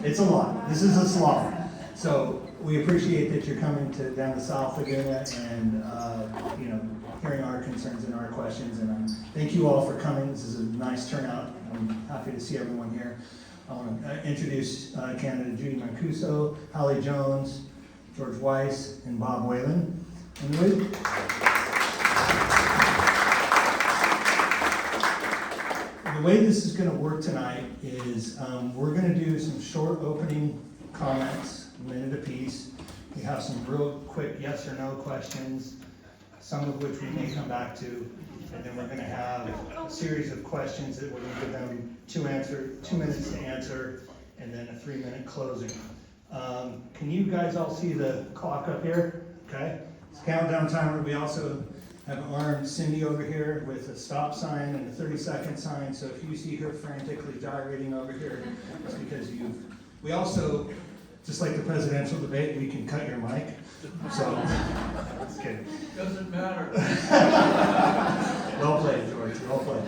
It's a lot. This is a slog. So we appreciate that you're coming down to South Laguna and, hearing our concerns and our questions. And thank you all for coming. This is a nice turnout. I'm happy to see everyone here. I want to introduce candidate Judie Mancuso, Hallie Jones, George Weiss, and Bob Whalen. And the way this is going to work tonight is we're going to do some short opening comments, a minute apiece. We have some real quick yes or no questions, some of which we may come back to, and then we're going to have a series of questions that we're going to give them 2 minutes to answer, and then a 3-minute closing. Can you guys all see the clock up here? Okay, it's a countdown timer. We also have armed Cindy over here with a stop sign and a 30-second sign, so if you see her frantically gyrating over here, it's because we also, just like the presidential debate, we can cut your mic, so, just kidding. Doesn't matter. Well played, George, well played.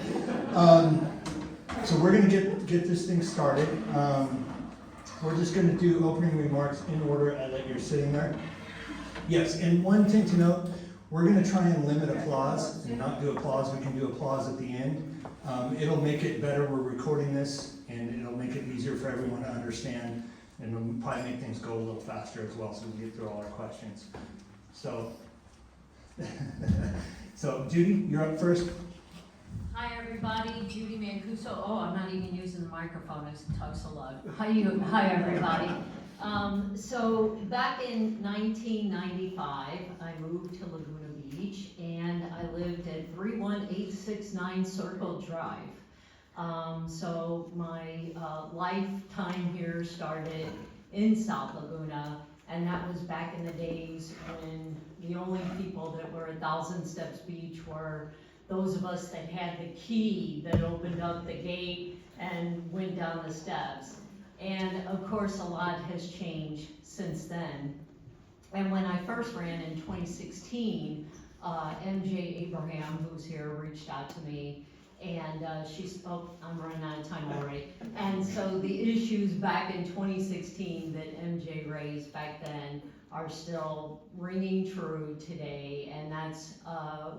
So we're gonna get this thing started. We're just gonna do opening remarks in order that you're sitting there. Yes, and one thing to note, we're going to try and limit applause and not do applause. We can do applause at the end. It'll make it better. We're recording this, and it'll make it easier for everyone to understand, and it'll probably make things go a little faster as well, so we can get through all our questions. So, Judie, you're up first. Hi everybody, Judie Mancuso. Oh, I'm not even using the microphone, I talk so loud. Hi everybody. So back in 1995, I moved to Laguna Beach, and I lived at 31869 Circle Drive. So my lifetime here started in South Laguna, and that was back in the days when the only people that were at 1,000 Steps Beach were those of us that had the key that opened up the gate and went down the steps. And of course, a lot has changed since then. And when I first ran in 2016, MJ Abraham, who's here, reached out to me, and I'm running out of time already. And so the issues back in 2016 that MJ raised back then are still ringing true today, and that's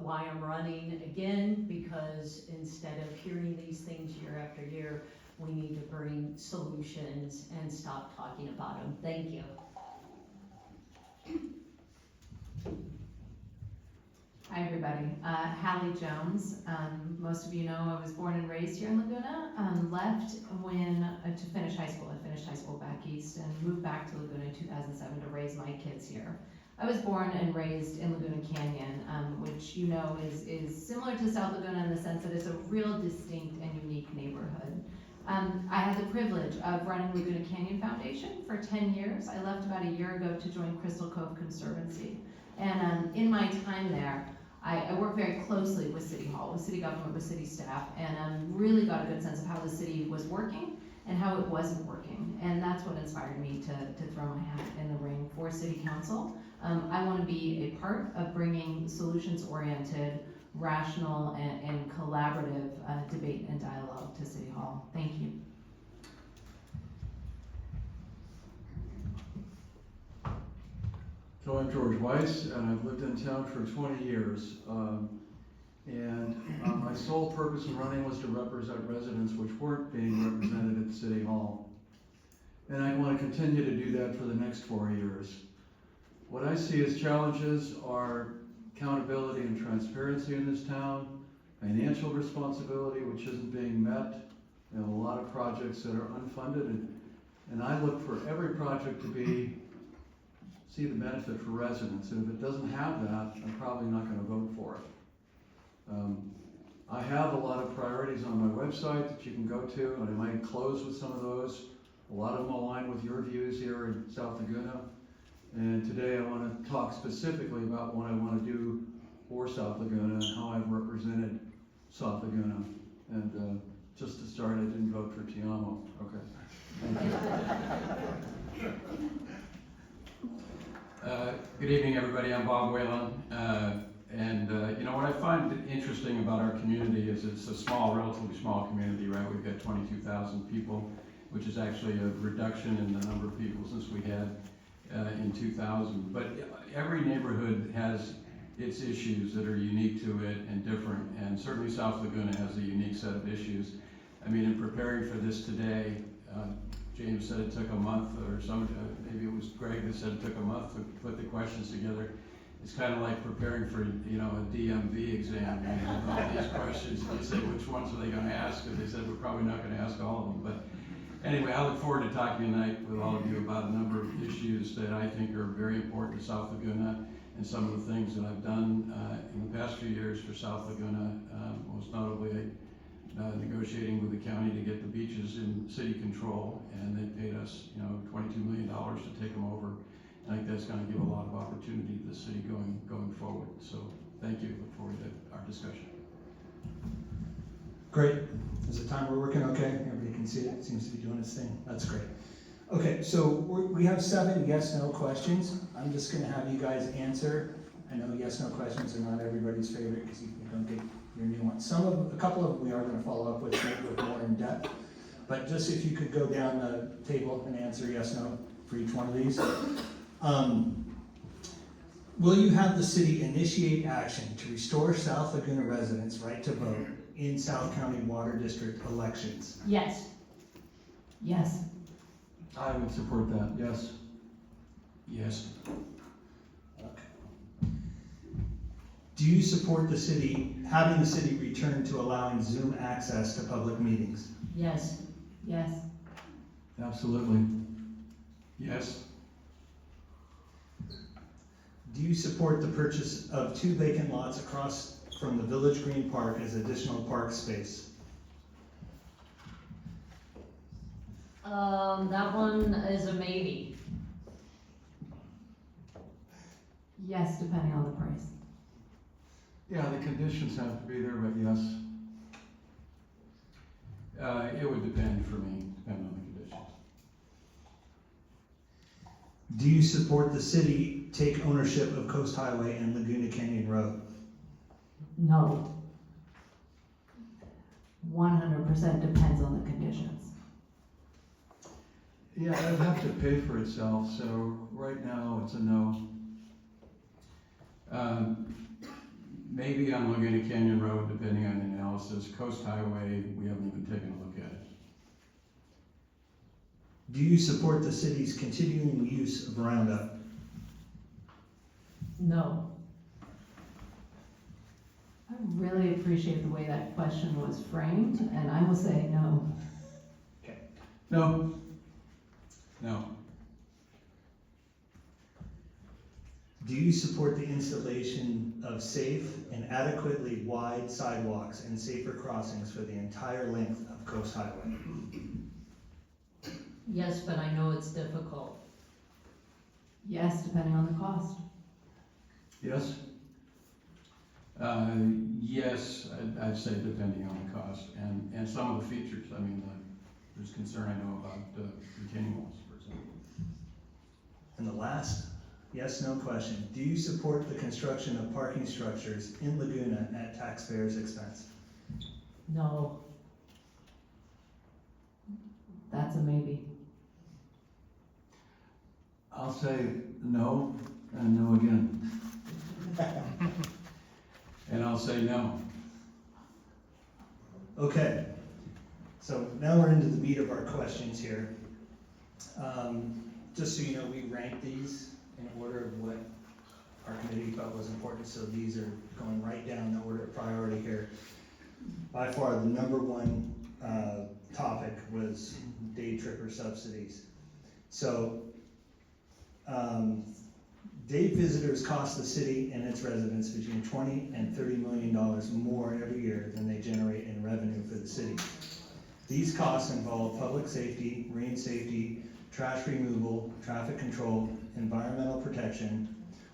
why I'm running again, because instead of hearing these things year after year, we need to bring solutions and stop talking about them. Thank you. Hi everybody, Hallie Jones. Most of you know I was born and raised here in Laguna. Left to finish high school. I finished high school back east and moved back to Laguna in 2007 to raise my kids here. I was born and raised in Laguna Canyon, which you know is similar to South Laguna in the sense that it's a real distinct and unique neighborhood. I had the privilege of running Laguna Canyon Foundation for 10 years. I left about a year ago to join Crystal Cove Conservancy. And in my time there, I worked very closely with City Hall, with city government, with city staff, and really got a good sense of how the city was working and how it wasn't working. And that's what inspired me to throw my hat in the ring for City Council. I want to be a part of bringing solutions-oriented, rational, and collaborative debate and dialogue to City Hall. Thank you. So I'm George Weiss, and I've lived in town for 20 years. My sole purpose in running was to represent residents which weren't being represented at City Hall. And I want to continue to do that for the next 4 years. What I see as challenges are accountability and transparency in this town, financial responsibility which isn't being met. We have a lot of projects that are unfunded, and I look for every project to see the benefit for residents, and if it doesn't have that, I'm probably not going to vote for it. I have a lot of priorities on my website that you can go to, and I might close with some of those. A lot of them align with your views here in South Laguna. And today I want to talk specifically about what I want to do for South Laguna and how I've represented South Laguna. And just to start, I didn't vote for Tiamo. Okay. Thank you. Good evening, everybody. I'm Bob Whalen. What I find interesting about our community is it's a small, relatively small community, right? We've got 22,000 people which is actually a reduction in the number of people since we had in 2000. But every neighborhood has its issues that are unique to it and different, and certainly South Laguna has a unique set of issues. I mean, in preparing for this today, James said it took a month, or maybe it was Greg that said it took a month to put the questions together. It's kind of like preparing for, you know, a DMV exam. You have all these questions, and you say, which ones are they going to ask? And they said, we're probably not going to ask all of them. But anyway, I look forward to talking tonight with all of you about a number of issues that I think are very important to South Laguna, and some of the things that I've done in the past few years for South Laguna, most notably negotiating with the county to get the beaches in city control, and they paid us, you know, $22 million to take them over. I think that's going to give a lot of opportunity to the city going forward. So thank you. Look forward to our discussion. Great. Is the timer working okay? Everybody can see it. It seems to be doing its thing. That's great. Okay, so we have 7 yes/no questions. I'm just going to have you guys answer. I know yes/no questions are not everybody's favorite because you don't get your new ones. A couple of them we are going to follow up with more in depth. But just if you could go down the table and answer yes/no for each one of these. Will you have the city initiate action to restore South Laguna residents' right to vote in South County Water District elections? Yes. Yes. I would support that, yes. Yes. Okay. Do you support the city, having the city return to allowing Zoom access to public meetings? Yes. Yes. Absolutely. Yes. Do you support the purchase of 2 vacant lots across from the Village Green Park as additional park space? That one is a maybe. Yes, depending on the price. Yeah, the conditions have to be there, but yes. It would depend for me, depend on the conditions. Do you support the city take ownership of Coast Highway and Laguna Canyon Road? No. 100% depends on the conditions. Yeah, it'd have to pay for itself, so right now it's a no. Maybe on Laguna Canyon Road, depending on the analysis. Coast Highway, we haven't even taken a look at it. Do you support the city's continuing use of Roundup? No. I really appreciate the way that question was framed, and I will say no. No. No. Do you support the installation of safe and adequately wide sidewalks and safer crossings for the entire length of Coast Highway? Yes, but I know it's difficult. Yes, depending on the cost. Yes? Yes, I'd say depending on the cost and some of the features. I mean, there's concern I know about retaining walls, for example. And the last yes/no question. Do you support the construction of parking structures in Laguna at taxpayers' expense? No. That's a maybe. I'll say no, and no again. And I'll say no. Okay, so now we're into the meat of our questions here. Just so you know, we ranked these in order of what our committee felt was important, so these are going right down the order of priority here. By far, the number one topic was day tripper subsidies. So, day visitors cost the city and its residents between $20 and $30 million more every year than they generate in revenue for the city. These costs involve public safety, marine safety, trash removal, traffic control, environmental protection,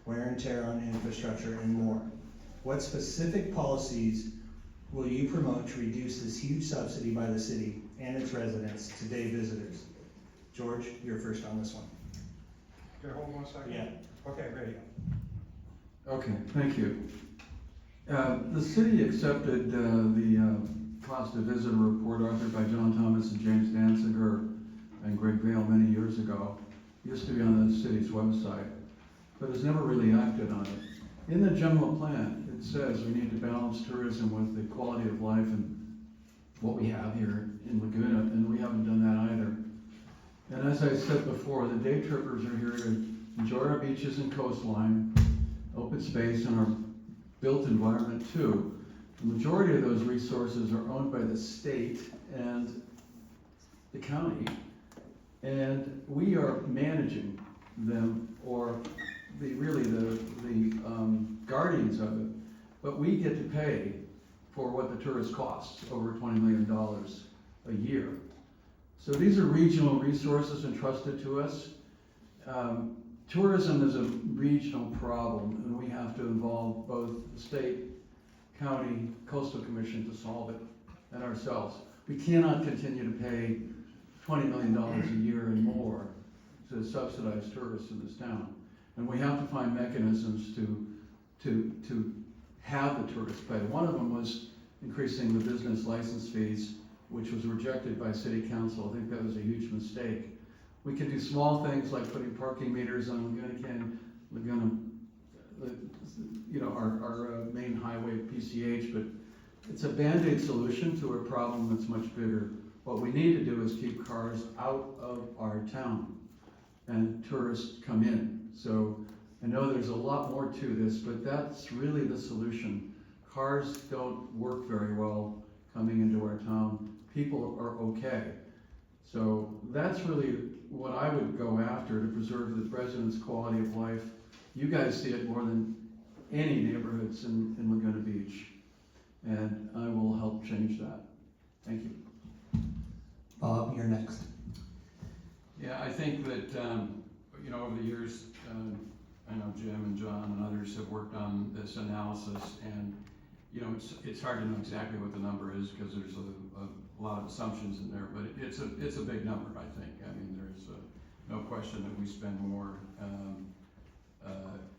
wear and tear on infrastructure, and more. What specific policies will you promote to reduce this huge subsidy by the city and its residents to day visitors? George, you're first on this one. Okay, hold on 1 second. Yeah. Okay, ready. Okay, thank you. The city accepted the cost of visitor report authored by John Thomas and James Danziger and Greg Vale many years ago. Used to be on the city's website, but has never really acted on it. In the general plan, it says we need to balance tourism with the quality of life and what we have here in Laguna, and we haven't done that either. And as I said before, the day trippers are here to enjoy our beaches and coastline, open space, and our built environment too. The majority of those resources are owned by the state and the county, and we are managing them, or the guardians of it, but we get to pay for what the tourist costs, over $20 million a year. So these are regional resources entrusted to us. Tourism is a regional problem, and we have to involve both the state, county, coastal commission to solve it, and ourselves. We cannot continue to pay $20 million a year and more to subsidize tourists in this town. And we have to find mechanisms to have the tourists pay. One of them was increasing the business license fees, which was rejected by city council. I think that was a huge mistake. We can do small things like putting parking meters on Laguna, our main highway, PCH, but it's a Band-Aid solution to a problem that's much bigger. What we need to do is keep cars out of our town and tourists come in. So I know there's a lot more to this, but that's really the solution. Cars don't work very well coming into our town. People are okay. So that's really what I would go after to preserve the residents' quality of life. You guys see it more than any neighborhoods in Laguna Beach, and I will help change that. Thank you. Bob, you're next. Yeah, I think that, over the years, I know Jim and John and others have worked on this analysis, and, it's hard to know exactly what the number is because there's a lot of assumptions in there, but it's a big number, I think. I mean, there's no question that we spend more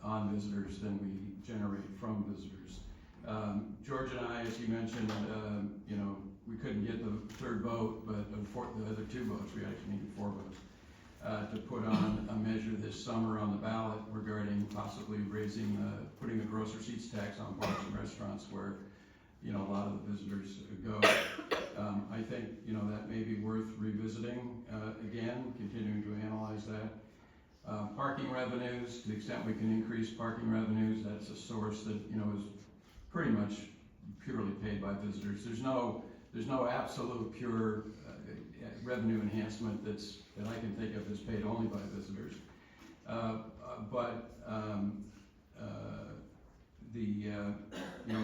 on visitors than we generate from visitors. George and I, as you mentioned, we couldn't get the third vote, but the other two votes, we actually needed 4 votes, to put on a measure this summer on the ballot regarding possibly putting a gross receipts tax on bars and restaurants where, a lot of the visitors go. I think, that may be worth revisiting again, continuing to analyze that. Parking revenues, to the extent we can increase parking revenues, that's a source that, is pretty much purely paid by visitors. There's no absolute pure revenue enhancement that I can think of that's paid only by visitors.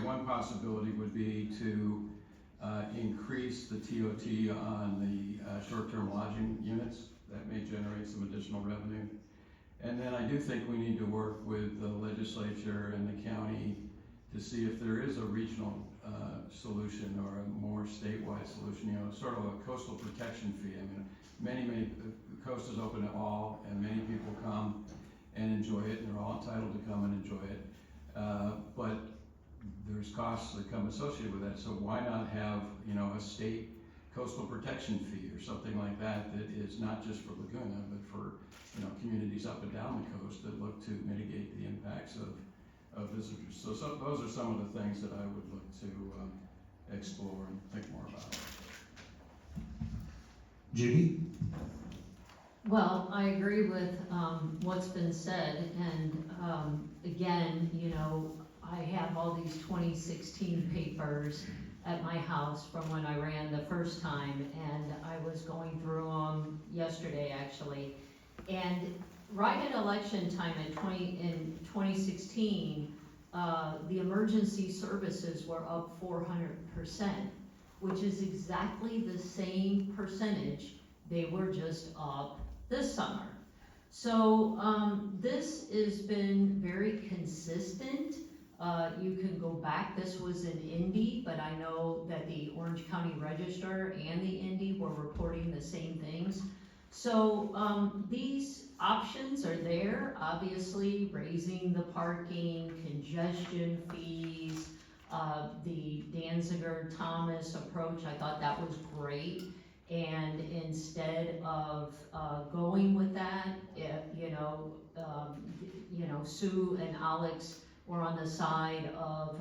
One possibility would be to increase the TOT on the short-term lodging units. That may generate some additional revenue. And then I do think we need to work with the legislature and the county to see if there is a regional solution or a more statewide solution, sort of a coastal protection fee. I mean, many, the coast is open to all, and many people come and enjoy it, and they're all entitled to come and enjoy it. But there's costs that come associated with that, so why not have, a state coastal protection fee or something like that is not just for Laguna, but for, communities up and down the coast that look to mitigate the impacts of visitors. So those are some of the things that I would look to explore and think more about. Judie? Well, I agree with what's been said, and again, I have all these 2016 papers at my house from when I ran the first time, and I was going through them yesterday actually. And right at election time in 2016, the emergency services were up 400%, which is exactly the same percentage they were just up this summer. So this has been very consistent. You can go back, this was in Indy, but I know that the Orange County Register and the Indy were reporting the same things. So these options are there, obviously raising the parking, congestion fees, the Danziger-Thomas approach, I thought that was great. And instead of going with that, Sue and Alex were on the side of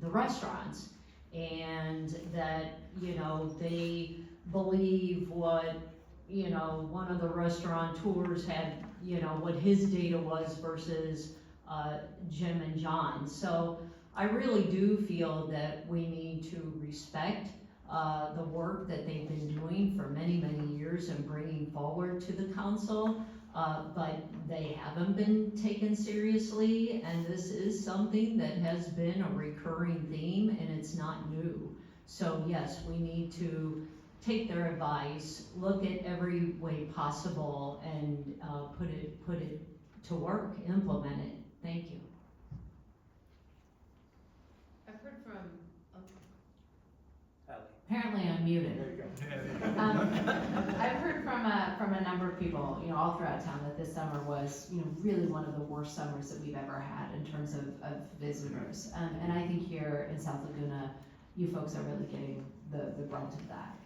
the restaurants, and that they believe what one of the restaurateurs had, what his data was versus Jim and John. So I really do feel that we need to respect the work that they've been doing for many, many years and bringing forward to the council, but they haven't been taken seriously, and this is something that has been a recurring theme, and it's not new. So yes, we need to take their advice, look at every way possible, and put it to work, implement it. Thank you. I've heard from, Hallie. apparently I'm muted. There you go. I've heard from a number of people, all throughout town, that this summer was, really one of the worst summers that we've ever had in terms of visitors. And I think here in South Laguna, you folks are really getting the brunt of that.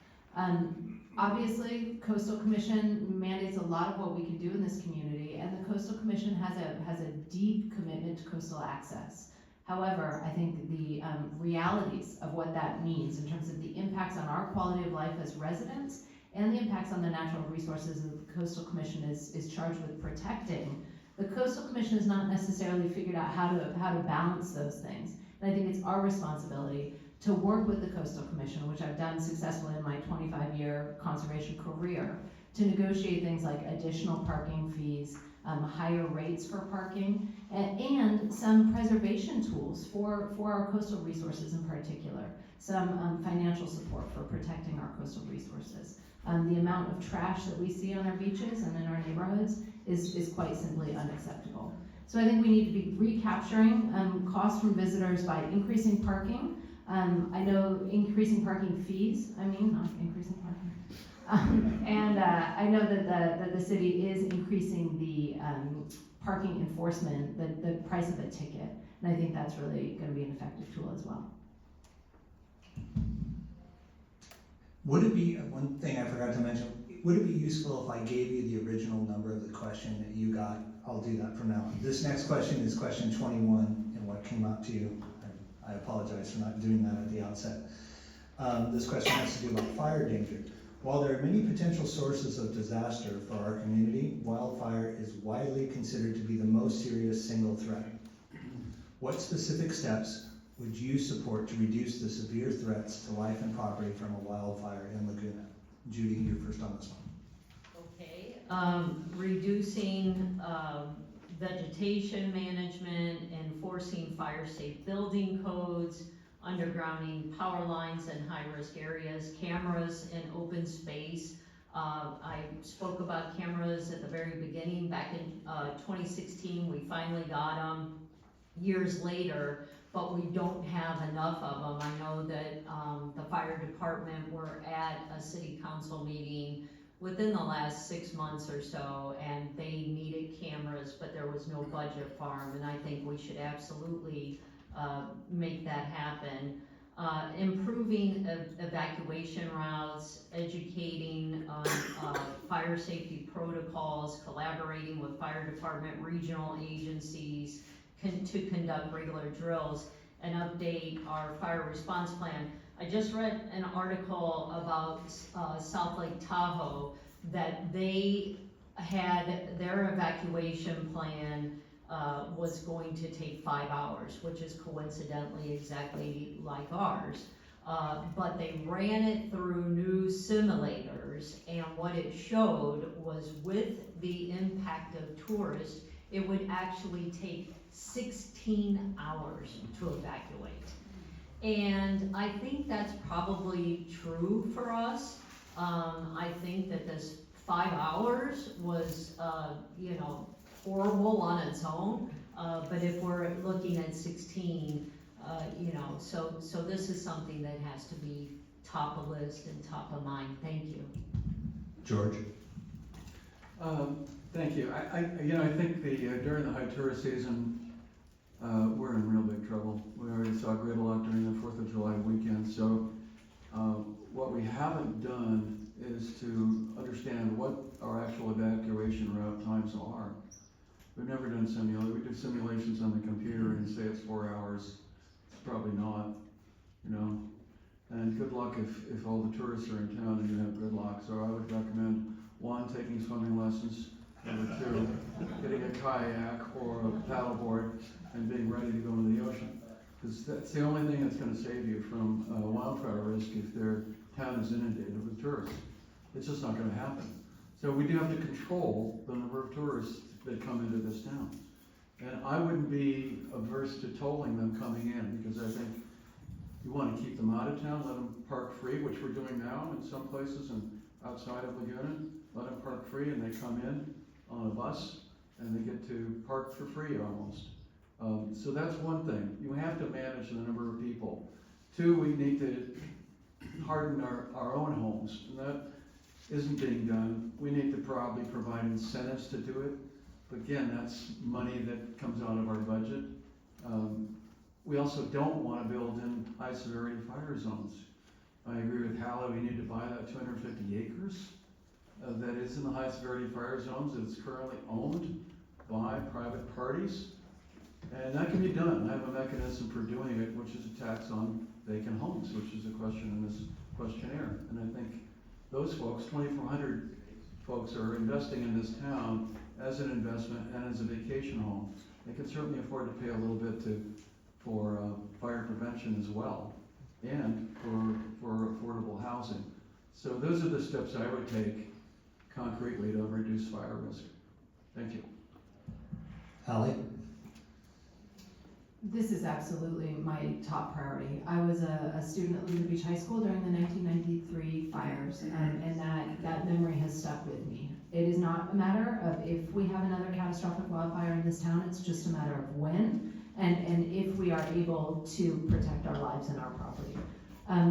Obviously, Coastal Commission mandates a lot of what we can do in this community, and the Coastal Commission has a deep commitment to coastal access. However, I think the realities of what that means in terms of the impacts on our quality of life as residents and the impacts on the natural resources that the Coastal Commission is charged with protecting, the Coastal Commission has not necessarily figured out how to balance those things. And I think it's our responsibility to work with the Coastal Commission, which I've done successfully in my 25-year conservation career, to negotiate things like additional parking fees, higher rates for parking, and some preservation tools for our coastal resources in particular, some financial support for protecting our coastal resources. The amount of trash that we see on our beaches and in our neighborhoods is quite simply unacceptable. So I think we need to be recapturing costs from visitors by increasing parking. I know increasing parking fees, not increasing parking. I know that the city is increasing the parking enforcement, the price of a ticket, and I think that's really going to be an effective tool as well. Would it be, one thing I forgot to mention, would it be useful if I gave you the original number of the question that you got? I'll do that from now on. This next question is question 21, and what came out to you. I apologize for not doing that at the outset. This question has to do about fire danger. While there are many potential sources of disaster for our community, wildfire is widely considered to be the most serious single threat. What specific steps would you support to reduce the severe threats to life and property from a wildfire in Laguna? Judie, you're first on this one. Okay, reducing vegetation management, enforcing fire-safe building codes, undergrounding power lines in high-risk areas, cameras in open space. I spoke about cameras at the very beginning. Back in 2016, we finally got them years later, but we don't have enough of them. I know that the fire department were at a city council meeting within the last 6 months or so, and they needed cameras, but there was no budget for them, and I think we should absolutely make that happen. Improving evacuation routes, educating on fire safety protocols, collaborating with fire department, regional agencies to conduct regular drills, and update our fire response plan. I just read an article about South Lake Tahoe that they had their evacuation plan was going to take 5 hours, which is coincidentally exactly like ours. But they ran it through new simulators, and what it showed was with the impact of tourists, it would actually take 16 hours to evacuate. And I think that's probably true for us. I think that this 5 hours was, horrible on its own. But if we're looking at 16, so this is something that has to be top of list and top of mind. Thank you. George? Thank you. I think during the high tourist season, we're in real big trouble. We already saw gridlock during the 4th of July weekend, so what we haven't done is to understand what our actual evacuation route times are. We've never done we do simulations on the computer and say it's 4 hours. It's probably not, you know. And good luck if all the tourists are in town and you have gridlock. So I would recommend, one, taking swimming lessons. Number two, getting a kayak or a paddleboard and being ready to go into the ocean. Because that's the only thing that's gonna save you from wildfire risk if their town is inundated with tourists. It's just not gonna happen. So we do have to control the number of tourists that come into this town. And I wouldn't be averse to tolling them coming in, because I think you wanna keep them out of town, let them park free, which we're doing now in some places and outside of Laguna. Let them park free and they come in on a bus and they get to park for free almost. So that's one thing. You have to manage the number of people. Two, we need to harden our own homes, and that isn't being done. We need to probably provide incentives to do it. But again, that's money that comes out of our budget. We also don't want to build in high severity fire zones. I agree with Hallie, we need to buy that 250 acres that is in the high severity fire zones that's currently owned by private parties. And that can be done. I have a mechanism for doing it, which is a tax on vacant homes, which is a question in this questionnaire. And I think those folks, 2,400 folks, are investing in this town as an investment and as a vacation home. They can certainly afford to pay a little bit for fire prevention as well, and for affordable housing. So those are the steps I would take concretely to reduce fire risk. Thank you. Hallie? This is absolutely my top priority. I was a student at Laguna Beach High School during the 1993 fires, and that memory has stuck with me. It is not a matter of if we have another catastrophic wildfire in this town, it's just a matter of when, and if we are able to protect our lives and our property.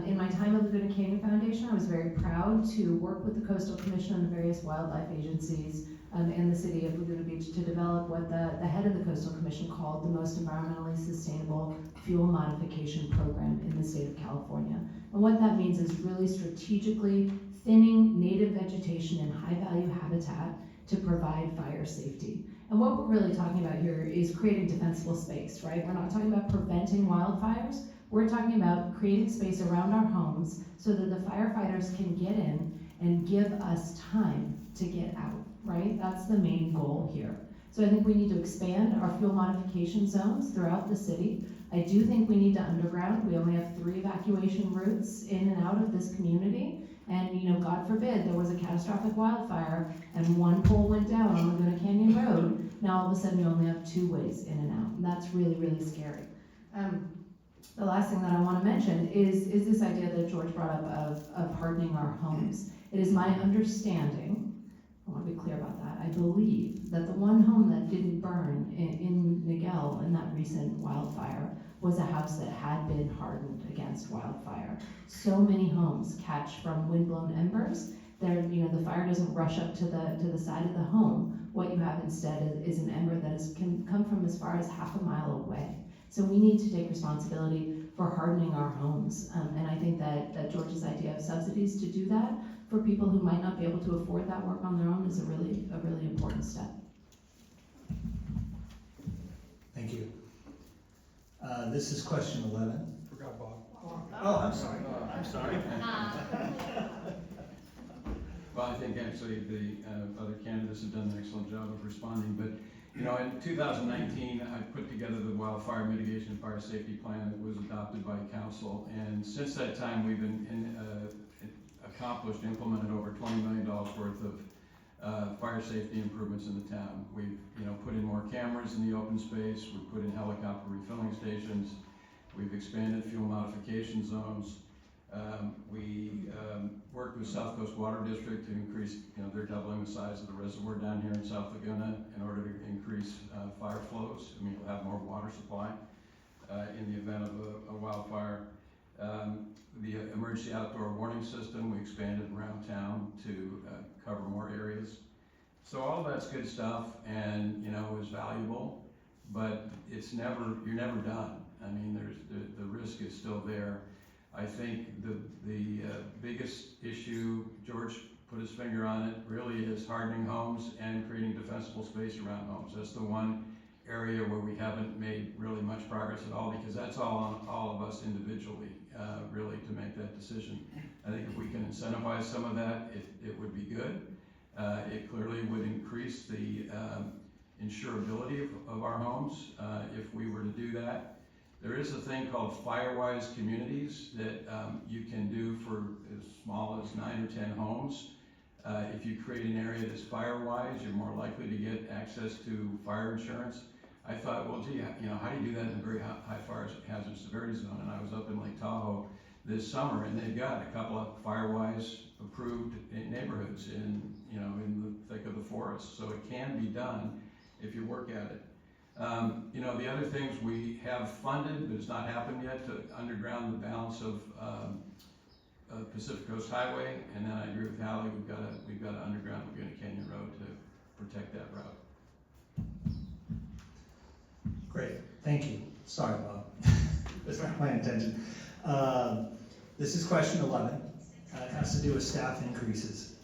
In my time at Laguna Canyon Foundation, I was very proud to work with the Coastal Commission and the various wildlife agencies and the city of Laguna Beach to develop what the head of the Coastal Commission called the most environmentally sustainable fuel modification program in the state of California. And what that means is really strategically thinning native vegetation and high-value habitat to provide fire safety. And what we're really talking about here is creating defensible space, right? We're not talking about preventing wildfires. We're talking about creating space around our homes so that the firefighters can get in and give us time to get out, right? That's the main goal here. So I think we need to expand our fuel modification zones throughout the city. I do think we need to underground. We only have 3 evacuation routes in and out of this community. And, you know, God forbid there was a catastrophic wildfire and one pole went down on Laguna Canyon Road. Now all of a sudden you only have 2 ways in and out. And that's really, really scary. The last thing that I want to mention is this idea that George brought up of hardening our homes. It is my understanding, I want to be clear about that, I believe that the one home that didn't burn in Miguel in that recent wildfire was a house that had been hardened against wildfire. So many homes catch from windblown embers. The fire doesn't rush up to the side of the home. What you have instead is an ember that can come from as far as half a mile away. So we need to take responsibility for hardening our homes. And I think that George's idea of subsidies to do that for people who might not be able to afford that work on their own is a really important step. Thank you. This is question 11. Forgot Bob. Oh, I'm sorry. I'm sorry. Well, I think actually the other candidates have done an excellent job of responding, but you know, in 2019, I put together the Wildfire Mitigation and Fire Safety Plan that was adopted by council, and since that time, we've implemented over $20 million worth of fire safety improvements in the town. We've, put in more cameras in the open space, we've put in helicopter refilling stations, we've expanded fuel modification zones. We worked with South Coast Water District to increase, they're doubling the size of the reservoir down here in South Laguna in order to increase fire flows. I mean, we'll have more water supply in the event of a wildfire. The emergency outdoor warning system, we expanded around town to cover more areas. So all that's good stuff and, is valuable, but you're never done. I mean, the risk is still there. I think the biggest issue, George put his finger on it, really is hardening homes and creating defensible space around homes. That's the one area where we haven't made really much progress at all, because that's all on all of us individually, really, to make that decision. I think if we can incentivize some of that, it would be good. It clearly would increase the insurability of our homes if we were to do that. There is a thing called Firewise communities that you can do for as small as 9 or 10 homes. If you create an area that's Firewise, you're more likely to get access to fire insurance. I thought, well, gee, how do you do that in a very high fire hazard severity zone? And I was up in Lake Tahoe this summer, and they've got a couple of Firewise approved neighborhoods in the thick of the forest. So it can be done if you work at it. The other things we have funded, but it's not happened yet, to underground the balance of Pacific Coast Highway, and then I agree with Hallie, we've got to underground Laguna Canyon Road to protect that route. Great, thank you. Sorry, Bob. That's not my intention. This is question 11. It has to do with staff increases.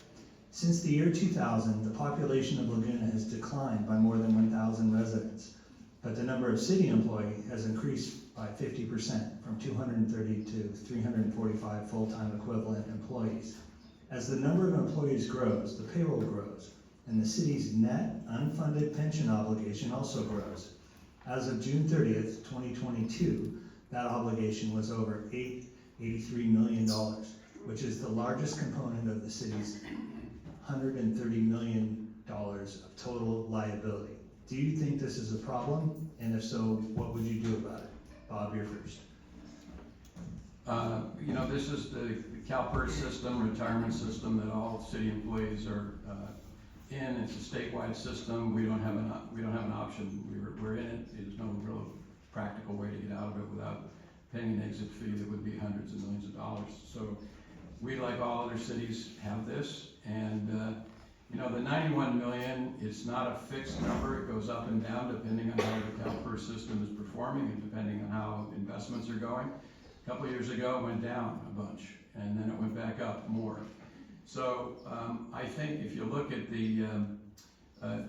Since the year 2000, the population of Laguna has declined by more than 1,000 residents, but the number of city employees has increased by 50%, from 230 to 345 full-time equivalent employees. As the number of employees grows, the payroll grows, and the city's net unfunded pension obligation also grows. As of June 30th, 2022, that obligation was over $83 million, which is the largest component of the city's $130 million of total liability. Do you think this is a problem? And if so, what would you do about it? Bob, you're first. This is the CalPERS system, retirement system that all city employees are in. It's a statewide system. We don't have an option. We're in it. There's no real practical way to get out of it without paying an exit fee that would be hundreds of millions of dollars. So we, like all other cities, have this. And the 91 million, it's not a fixed number. It goes up and down depending on how the CalPERS system is performing and depending on how investments are going. A couple of years ago, it went down a bunch, and then it went back up more. So I think if you look at the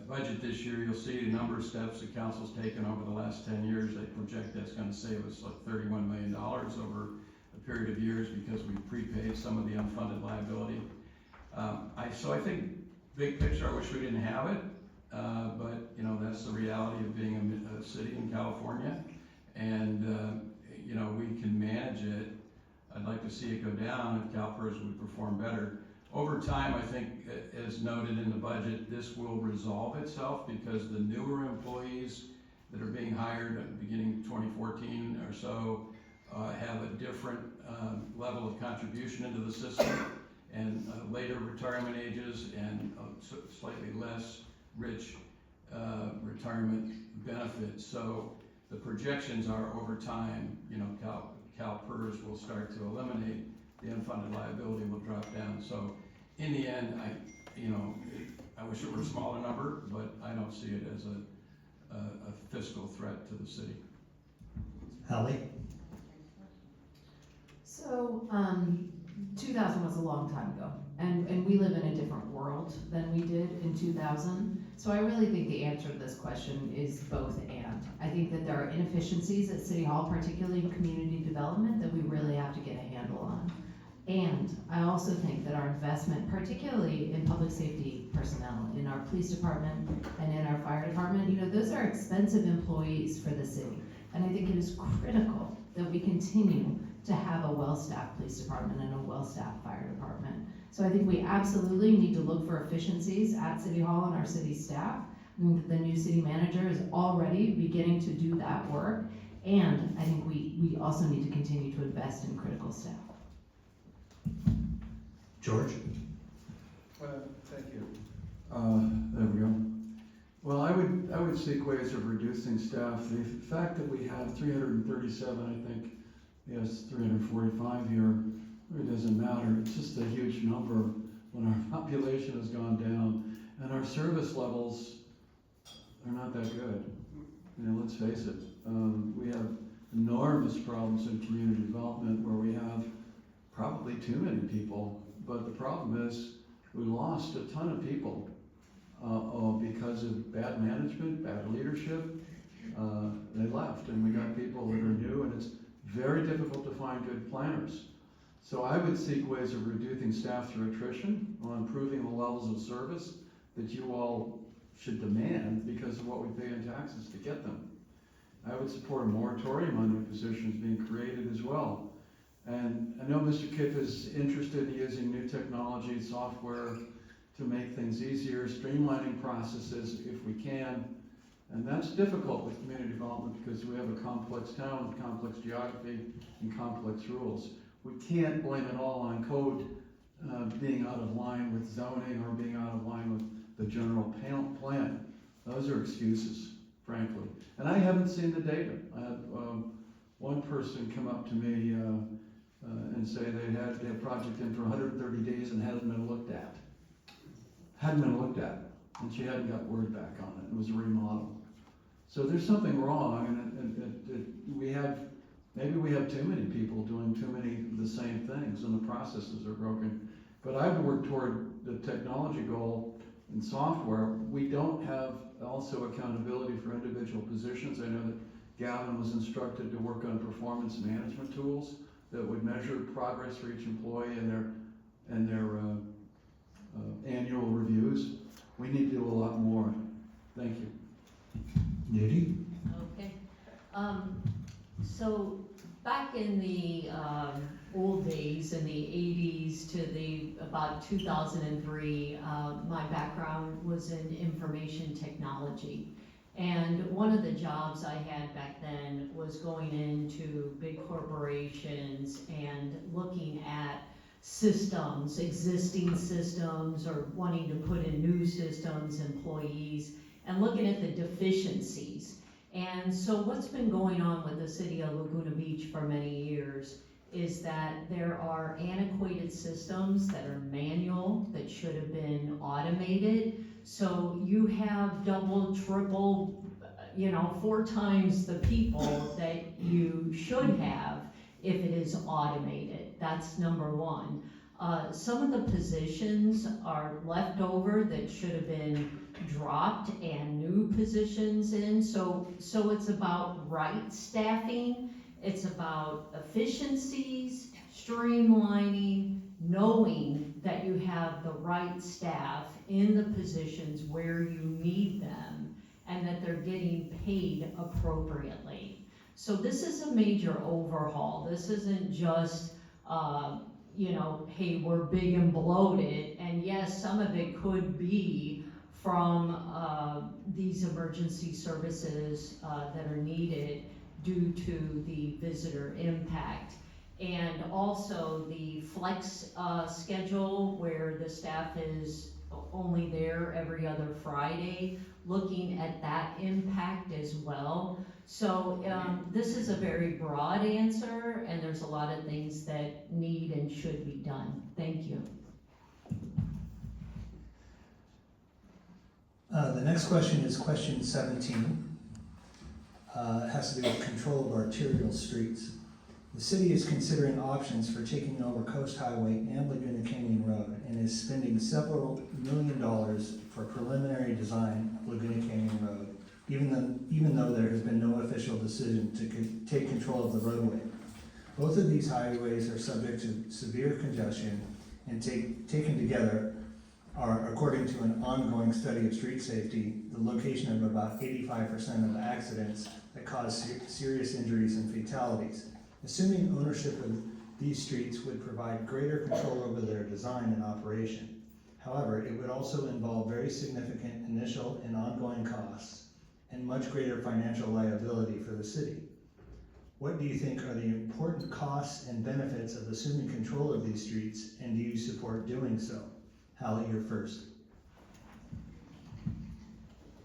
budget this year, you'll see the number of steps the council's taken over the last 10 years. They project that's going to save us like $31 million over a period of years because we prepaid some of the unfunded liability. So I think, big picture, I wish we didn't have it, but that's the reality of being a city in California, and we can manage it. I'd like to see it go down if CalPERS would perform better. Over time, I think, as noted in the budget, this will resolve itself because the newer employees that are being hired beginning 2014 or so have a different level of contribution into the system, and later retirement ages and slightly less rich retirement benefits. So the projections are over time, CalPERS will start to eliminate the unfunded liability, will drop down. So in the end, I wish it were a smaller number, but I don't see it as a fiscal threat to the city. Hallie? So, 2000 was a long time ago, and we live in a different world than we did in 2000. So I really think the answer to this question is both and. I think that there are inefficiencies at City Hall, particularly in community development, that we really have to get a handle on. And I also think that our investment, particularly in public safety personnel, in our police department and in our fire department, those are expensive employees for the city. And I think it is critical that we continue to have a well-staffed police department and a well-staffed fire department. So I think we absolutely need to look for efficiencies at City Hall and our city staff. I think that the new city manager is already beginning to do that work. And I think we also need to continue to invest in critical staff. George? Thank you. There we go. Well, I would seek ways of reducing staff. The fact that we have 337, I think, yes, 345 here, it doesn't matter. It's just a huge number when our population has gone down, and our service levels are not that good. Let's face it. We have enormous problems in community development where we have probably too many people, but the problem is we lost a ton of people because of bad management, bad leadership. They left, and we got people that are new, and it's very difficult to find good planners. So I would seek ways of reducing staff through attrition, on improving the levels of service that you all should demand because of what we pay in taxes to get them. I would support a moratorium on new positions being created as well. And I know Mr. Kipp is interested in using new technology, software to make things easier, streamlining processes if we can. And that's difficult with community development because we have a complex town with complex geography and complex rules. We can't blame it all on code being out of line with zoning or being out of line with the general plan. Those are excuses, frankly. And I haven't seen the data. I had one person come up to me and say they had their project in for 130 days and hadn't been looked at. Hadn't been looked at, and she hadn't got word back on it. It was a remodel. So there's something wrong, and maybe we have too many people doing too many of the same things, and the processes are broken. But I would work toward the technology goal in software. We don't have also accountability for individual positions. I know that Gavin was instructed to work on performance management tools that would measure progress for each employee and their annual reviews. We need to do a lot more. Thank you. Judie? Okay. So back in the old days, in the 80s to about 2003, my background was in information technology. And one of the jobs I had back then was going into big corporations and looking at systems, existing systems, or wanting to put in new systems, employees, and looking at the deficiencies. And so what's been going on with the city of Laguna Beach for many years is that there are antiquated systems that are manual that should have been automated. So you have double, triple, 4 times the people that you should have if it is automated. That's number one. Some of the positions are left over that should have been dropped and new positions in. So it's about right staffing. It's about efficiencies, streamlining, knowing that you have the right staff in the positions where you need them and that they're getting paid appropriately. So this is a major overhaul. This isn't just, hey, we're big and bloated. And yes, some of it could be from these emergency services that are needed due to the visitor impact. And also the flex schedule where the staff is only there every other Friday, looking at that impact as well. So this is a very broad answer, and there's a lot of things that need and should be done. Thank you. The next question is question 17. It has to do with control of arterial streets. The city is considering options for taking over Coast Highway and Laguna Canyon Road and is spending several $1 million for preliminary design of Laguna Canyon Road, even though there has been no official decision to take control of the roadway. Both of these highways are subject to severe congestion and taken together are, according to an ongoing study of street safety, the location of about 85% of accidents that cause serious injuries and fatalities. Assuming ownership of these streets would provide greater control over their design and operation. However, it would also involve very significant initial and ongoing costs and much greater financial liability for the city. What do you think are the important costs and benefits of assuming control of these streets, and do you support doing so? Hallie, you're first.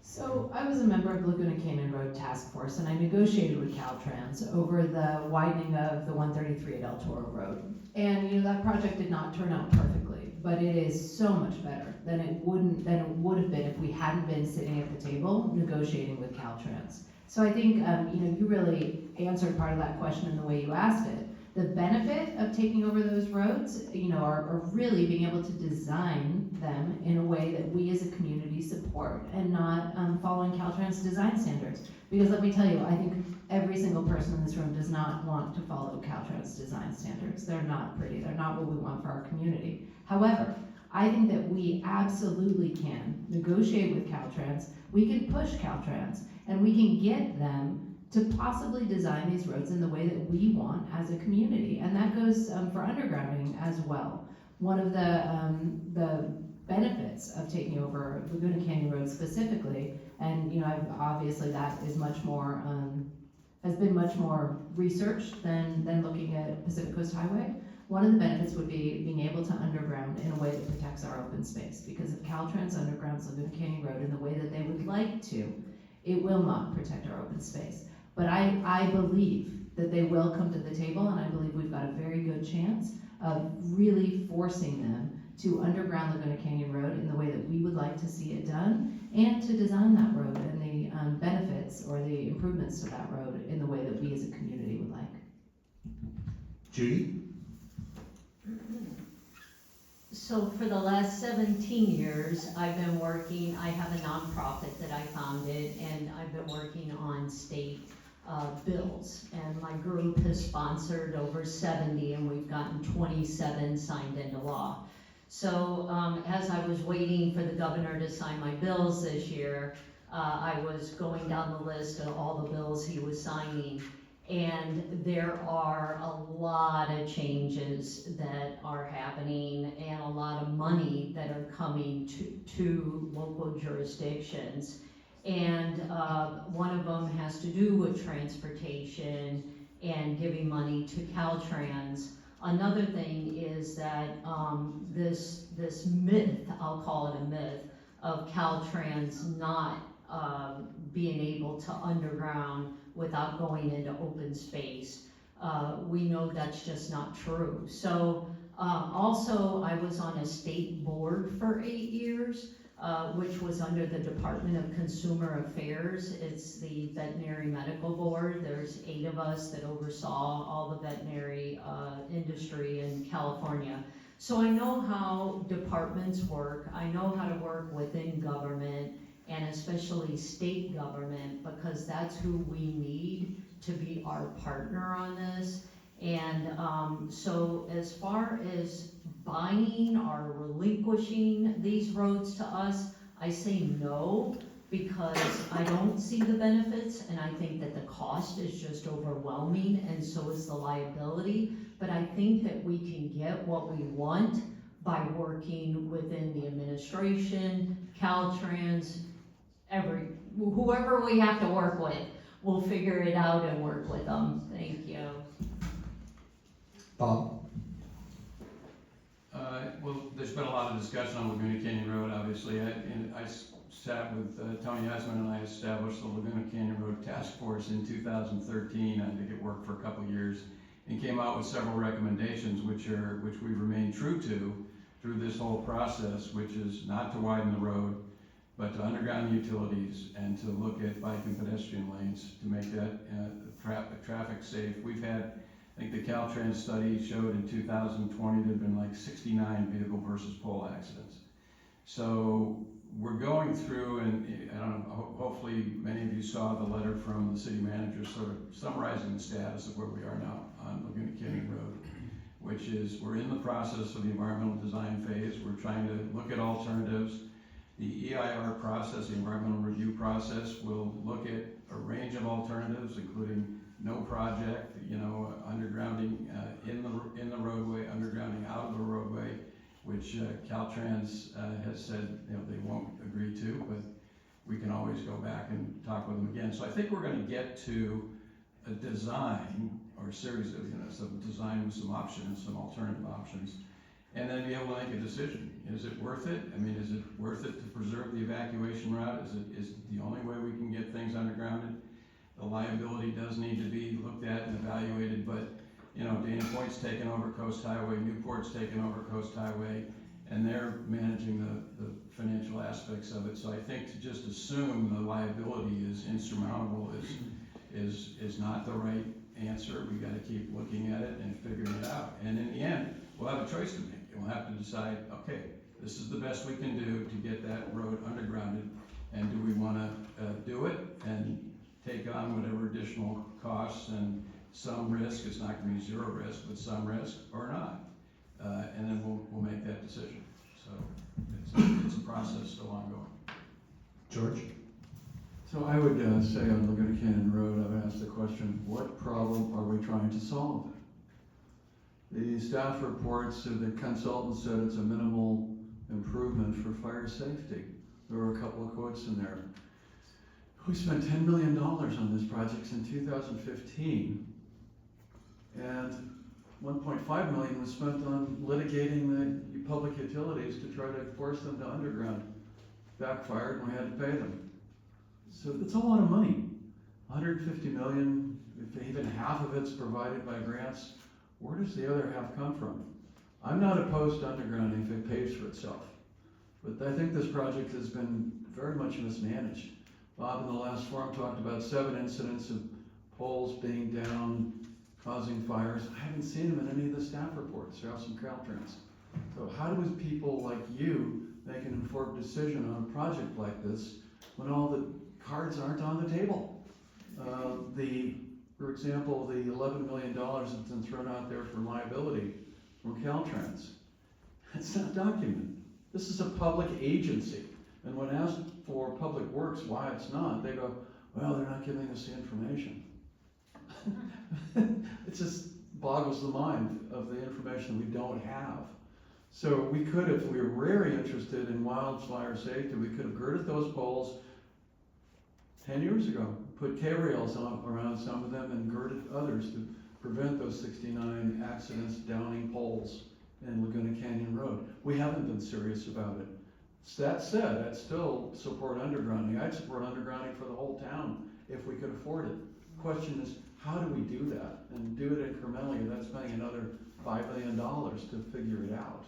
So I was a member of Laguna Canyon Road Task Force, and I negotiated with Caltrans over the widening of the 133 at El Toro Road. And that project did not turn out perfectly, but it is so much better than it would have been if we hadn't been sitting at the table negotiating with Caltrans. So I think, you really answered part of that question in the way you asked it. The benefit of taking over those roads, are really being able to design them in a way that we as a community support and not following Caltrans design standards. Because let me tell you, I think every single person in this room does not want to follow Caltrans design standards. They're not pretty, they're not what we want for our community. However, I think that we absolutely can negotiate with Caltrans, we can push Caltrans, and we can get them to possibly design these roads in the way that we want as a community. And that goes for undergrounding as well. One of the benefits of taking over Laguna Canyon Road specifically, and obviously that is much more, has been much more researched than looking at Pacific Coast Highway. One of the benefits would be being able to underground in a way that protects our open space. Because if Caltrans undergrounds Laguna Canyon Road in the way that they would like to, it will not protect our open space. But I believe that they will come to the table, and I believe we've got a very good chance of really forcing them to underground Laguna Canyon Road in the way that we would like to see it done, and to design that road and the benefits or the improvements to that road in the way that we as a community would like. Judie? So for the last 17 years, I've been working, I have a nonprofit that I founded, and I've been working on state bills. And my group has sponsored over 70, and we've gotten 27 signed into law. So as I was waiting for the governor to sign my bills this year, I was going down the list of all the bills he was signing. And there are a lot of changes that are happening and a lot of money that are coming to local jurisdictions. And one of them has to do with transportation and giving money to Caltrans. Another thing is that this myth, I'll call it a myth, of Caltrans not being able to underground without going into open space. We know that's just not true. So also I was on a state board for 8 years, which was under the Department of Consumer Affairs. It's the Veterinary Medical Board. There's 8 of us that oversaw all the veterinary industry in California. So I know how departments work. I know how to work within government, and especially state government, because that's who we need to be our partner on this. And so as far as buying or relinquishing these roads to us, I say no, because I don't see the benefits, and I think that the cost is just overwhelming, and so is the liability. But I think that we can get what we want by working within the administration, Caltrans, whoever we have to work with, we'll figure it out and work with them. Thank you. Bob? Well, there's been a lot of discussion on Laguna Canyon Road, obviously. I sat with Tony Eisman, and I established the Laguna Canyon Road Task Force in 2013. I think it worked for a couple of years, and came out with several recommendations, which we remain true to through this whole process, which is not to widen the road, but to underground the utilities and to look at bike and pedestrian lanes to make that traffic safe. We've had, I think the Caltrans study showed in 2020 there have been like 69 vehicle versus pole accidents. So we're going through, and I don't know, hopefully many of you saw the letter from the city manager sort of summarizing the status of where we are now on Laguna Canyon Road, which is we're in the process of the environmental design phase. We're trying to look at alternatives. The EIR process, the environmental review process, will look at a range of alternatives, including no project, undergrounding in the roadway, undergrounding out of the roadway, which Caltrans has said they won't agree to, but we can always go back and talk with them again. So I think we're going to get to a design or a series of some design with some options, some alternative options, and then be able to make a decision. Is it worth it? I mean, is it worth it to preserve the evacuation route? Is it the only way we can get things undergrounded? The liability does need to be looked at and evaluated, but Dana Point's taken over Coast Highway, Newport's taken over Coast Highway, and they're managing the financial aspects of it. So I think to just assume the liability is insurmountable is not the right answer. We gotta keep looking at it and figuring it out. And in the end, we'll have a choice to make. And we'll have to decide, okay, this is the best we can do to get that road undergrounded, and do we wanna do it and take on whatever additional costs and some risk, it's not gonna be zero risk, but some risk or not. And then we'll make that decision. So it's a process still ongoing. George? So I would say on Laguna Canyon Road, I would ask the question, what problem are we trying to solve? The staff reports, the consultant said it's a minimal improvement for fire safety. There were a couple of quotes in there. We spent $10 million on this project in 2015, and 1.5 million was spent on litigating the public utilities to try to force them to underground. Backfired, and we had to pay them. So it's a lot of money. 150 million, if even half of it's provided by grants, where does the other half come from? I'm not opposed to undergrounding if it pays for itself, but I think this project has been very much mismanaged. Bob in the last forum talked about 7 incidents of poles being down, causing fires. I haven't seen them in any of the staff reports or else in Caltrans. So how do people like you make an informed decision on a project like this when all the cards aren't on the table? For example, the $11 million that's been thrown out there for liability from Caltrans, it's not documented. This is a public agency, and when asked for Public Works why it's not, they go, well, they're not giving us the information. It just boggles the mind of the information we don't have. So we could, if we were very interested in wildfire safety, we could have girded those poles 10 years ago, put K-rails around some of them and girded others to prevent those 69 accidents downing poles in Laguna Canyon Road. We haven't been serious about it. That said, I'd still support undergrounding. I'd support undergrounding for the whole town if we could afford it. The question is, how do we do that? And do it incrementally without spending another $5 million to figure it out.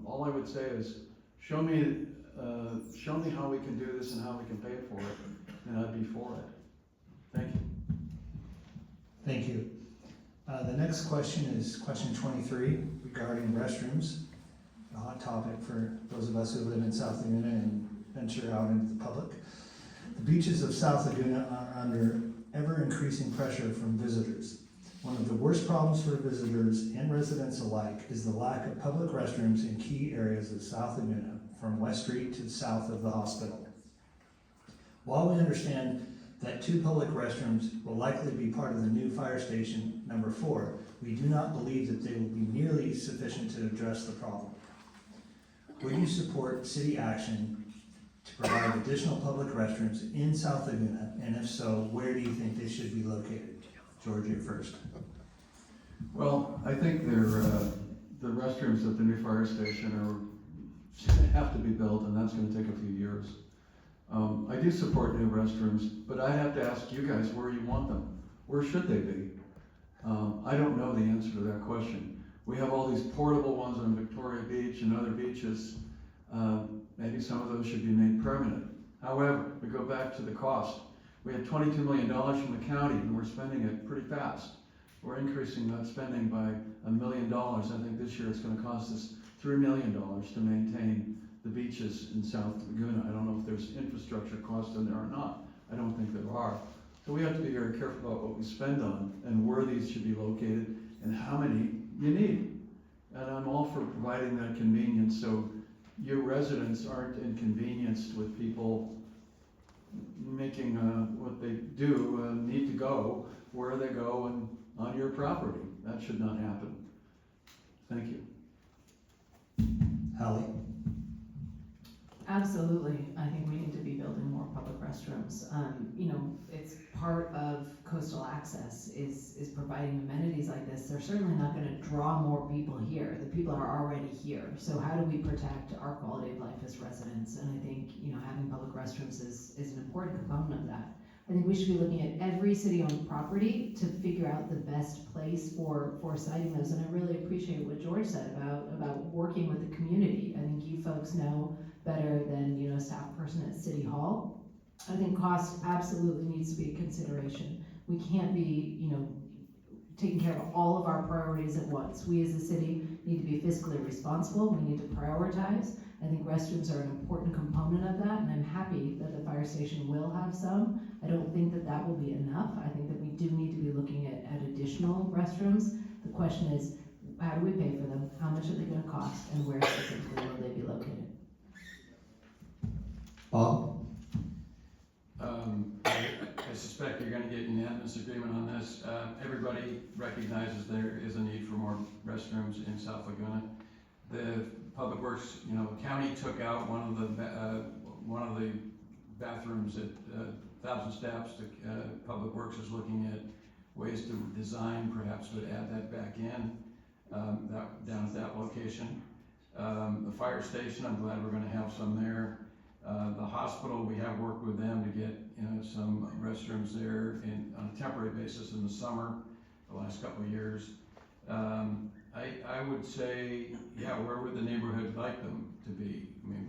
All I would say is, show me how we can do this and how we can pay for it, and I'd be for it. Thank you. Thank you. The next question is question 23 regarding restrooms. A hot topic for those of us who live in South Laguna and venture out into the public. The beaches of South Laguna are under ever increasing pressure from visitors. One of the worst problems for visitors and residents alike is the lack of public restrooms in key areas of South Laguna, from West Street to south of the hospital. While we understand that 2 public restrooms will likely be part of the new fire station number 4, we do not believe that they will be nearly sufficient to address the problem. Would you support city action to provide additional public restrooms in South Laguna, and if so, where do you think they should be located? George, you're first. Well, I think the restrooms at the new fire station have to be built, and that's going to take a few years. I do support new restrooms, but I have to ask you guys where you want them. Where should they be? I don't know the answer to that question. We have all these portable ones on Victoria Beach and other beaches. Maybe some of those should be made permanent. However, we go back to the cost. We had $22 million from the county, and we're spending it pretty fast. We're increasing that spending by $1 million. I think this year it's going to cost us $3 million to maintain the beaches in South Laguna. I don't know if there's infrastructure costs in there or not. I don't think there are. So we have to be very careful about what we spend on and where these should be located and how many you need. And I'm all for providing that convenience so your residents aren't inconvenienced with people making what they do need to go, where they go, and on your property. That should not happen. Thank you. Hallie? Absolutely. I think we need to be building more public restrooms. It's part of coastal access is providing amenities like this. They're certainly not going to draw more people here. The people are already here. So how do we protect our quality of life as residents? And I think, having public restrooms is an important component of that. I think we should be looking at every city-owned property to figure out the best place for siting those. And I really appreciate what George said about working with the community. I think you folks know better than, a staff person at City Hall. I think cost absolutely needs to be a consideration. We can't be, taking care of all of our priorities at once. We as a city need to be fiscally responsible. We need to prioritize. I think restrooms are an important component of that, and I'm happy that the fire station will have some. I don't think that will be enough. I think that we do need to be looking at additional restrooms. The question is, how do we pay for them? How much are they gonna cost? And where specifically will they be located? Bob? I suspect you're gonna get unanimous agreement on this. Everybody recognizes there is a need for more restrooms in South Laguna. The Public Works, county took out one of the bathrooms at Thousand Steps. Public Works is looking at ways to design, perhaps to add that back in, down at that location. The fire station, I'm glad we're gonna have some there. The hospital, we have worked with them to get, some restrooms there on a temporary basis in the summer, the last couple of years. I would say, where would the neighborhood like them to be? I mean,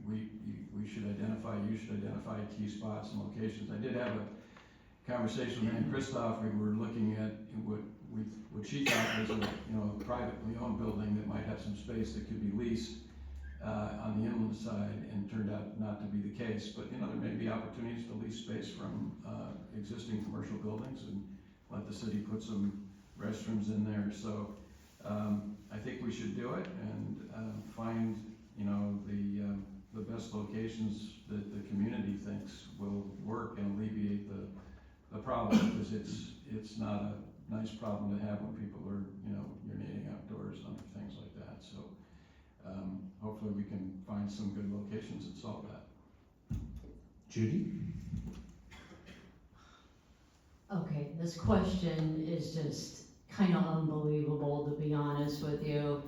we should identify, you should identify key spots and locations. I did have a conversation with Ann Christoph. We were looking at what she thought was a privately owned building that might have some space that could be leased on the inland side, and turned out not to be the case. But there may be opportunities to lease space from existing commercial buildings and let the city put some restrooms in there. So I think we should do it and find the best locations that the community thinks will work and alleviate the problem, because it's not a nice problem to have when people are urinating outdoors and other things like that. So hopefully we can find some good locations and solve that. Judie? Okay, this question is just kind of unbelievable, to be honest with you.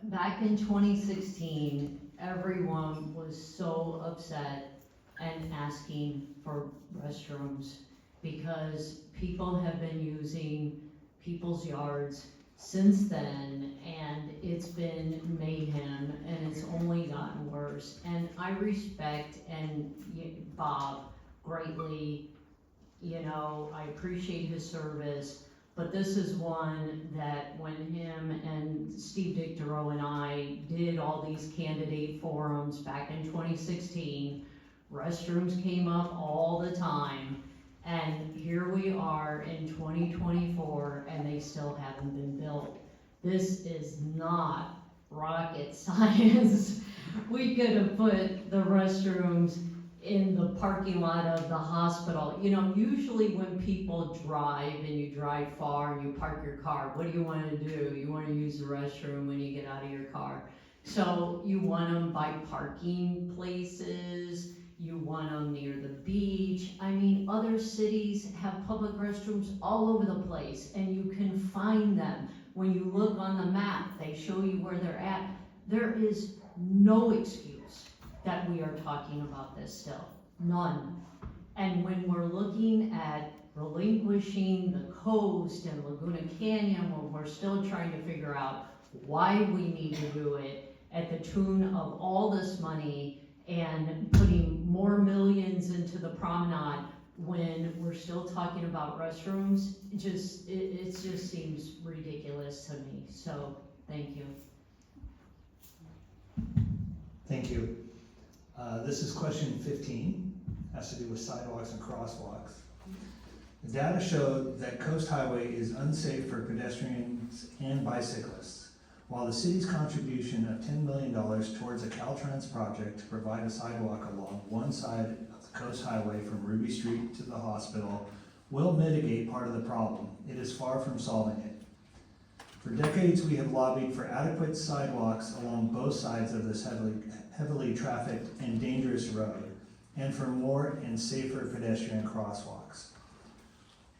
Back in 2016, everyone was so upset and asking for restrooms because people have been using people's yards since then, and it's been mayhem, and it's only gotten worse. And I respect Bob greatly. I appreciate his service, but this is one that when him and Steve Dictorow and I did all these candidate forums back in 2016, restrooms came up all the time. And here we are in 2024, and they still haven't been built. This is not rocket science. We could have put the restrooms in the parking lot of the hospital. Usually when people drive and you drive far and you park your car, what do you want to do? You want to use the restroom when you get out of your car. So you want them by parking places. You want them near the beach. I mean, other cities have public restrooms all over the place, and you can find them. When you look on the map, they show you where they're at. There is no excuse that we are talking about this still. None. And when we're looking at relinquishing the coast and Laguna Canyon, when we're still trying to figure out why we need to do it at the tune of all this money and putting more millions into the promenade, when we're still talking about restrooms, it just seems ridiculous to me. So, thank you. Thank you. This is question 15, has to do with sidewalks and crosswalks. The data showed that Coast Highway is unsafe for pedestrians and bicyclists. While the city's contribution of $10 million towards a Caltrans project to provide a sidewalk along one side of the Coast Highway from Ruby Street to the hospital will mitigate part of the problem, it is far from solving it. For decades, we have lobbied for adequate sidewalks along both sides of this heavily trafficked and dangerous road, and for more and safer pedestrian crosswalks.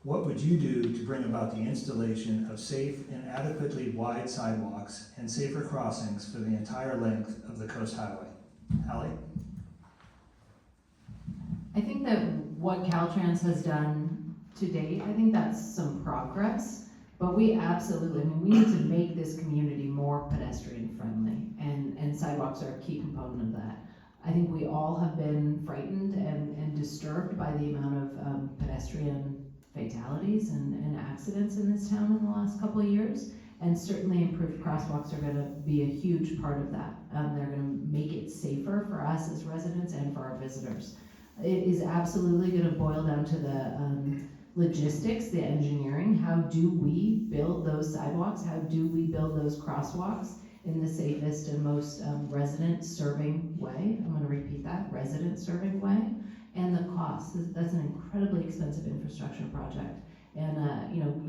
What would you do to bring about the installation of safe and adequately wide sidewalks and safer crossings for the entire length of the Coast Highway? Hallie? I think that what Caltrans has done to date, I think that's some progress, but we absolutely, I mean, we need to make this community more pedestrian friendly, and sidewalks are a key component of that. I think we all have been frightened and disturbed by the amount of pedestrian fatalities and accidents in this town in the last couple of years. And certainly improved crosswalks are gonna be a huge part of that. They're gonna make it safer for us as residents and for our visitors. It is absolutely gonna boil down to the logistics, the engineering. How do we build those sidewalks? How do we build those crosswalks in the safest and most resident-serving way? I'm gonna repeat that, resident-serving way. And the cost, that's an incredibly expensive infrastructure project. And,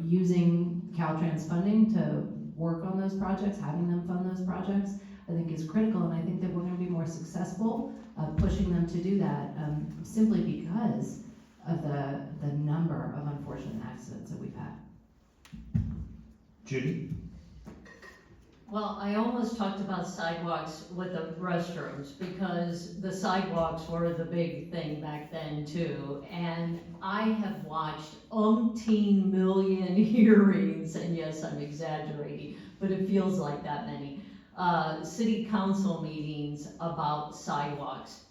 using Caltrans funding to work on those projects, having them fund those projects, I think is critical. And I think that we're gonna be more successful pushing them to do that simply because of the number of unfortunate accidents that we've had. Judie? Well, I almost talked about sidewalks with the restrooms, because the sidewalks were the big thing back then too. And I have watched umpteen million hearings, and yes, I'm exaggerating, but it feels like that many, city council meetings about sidewalks.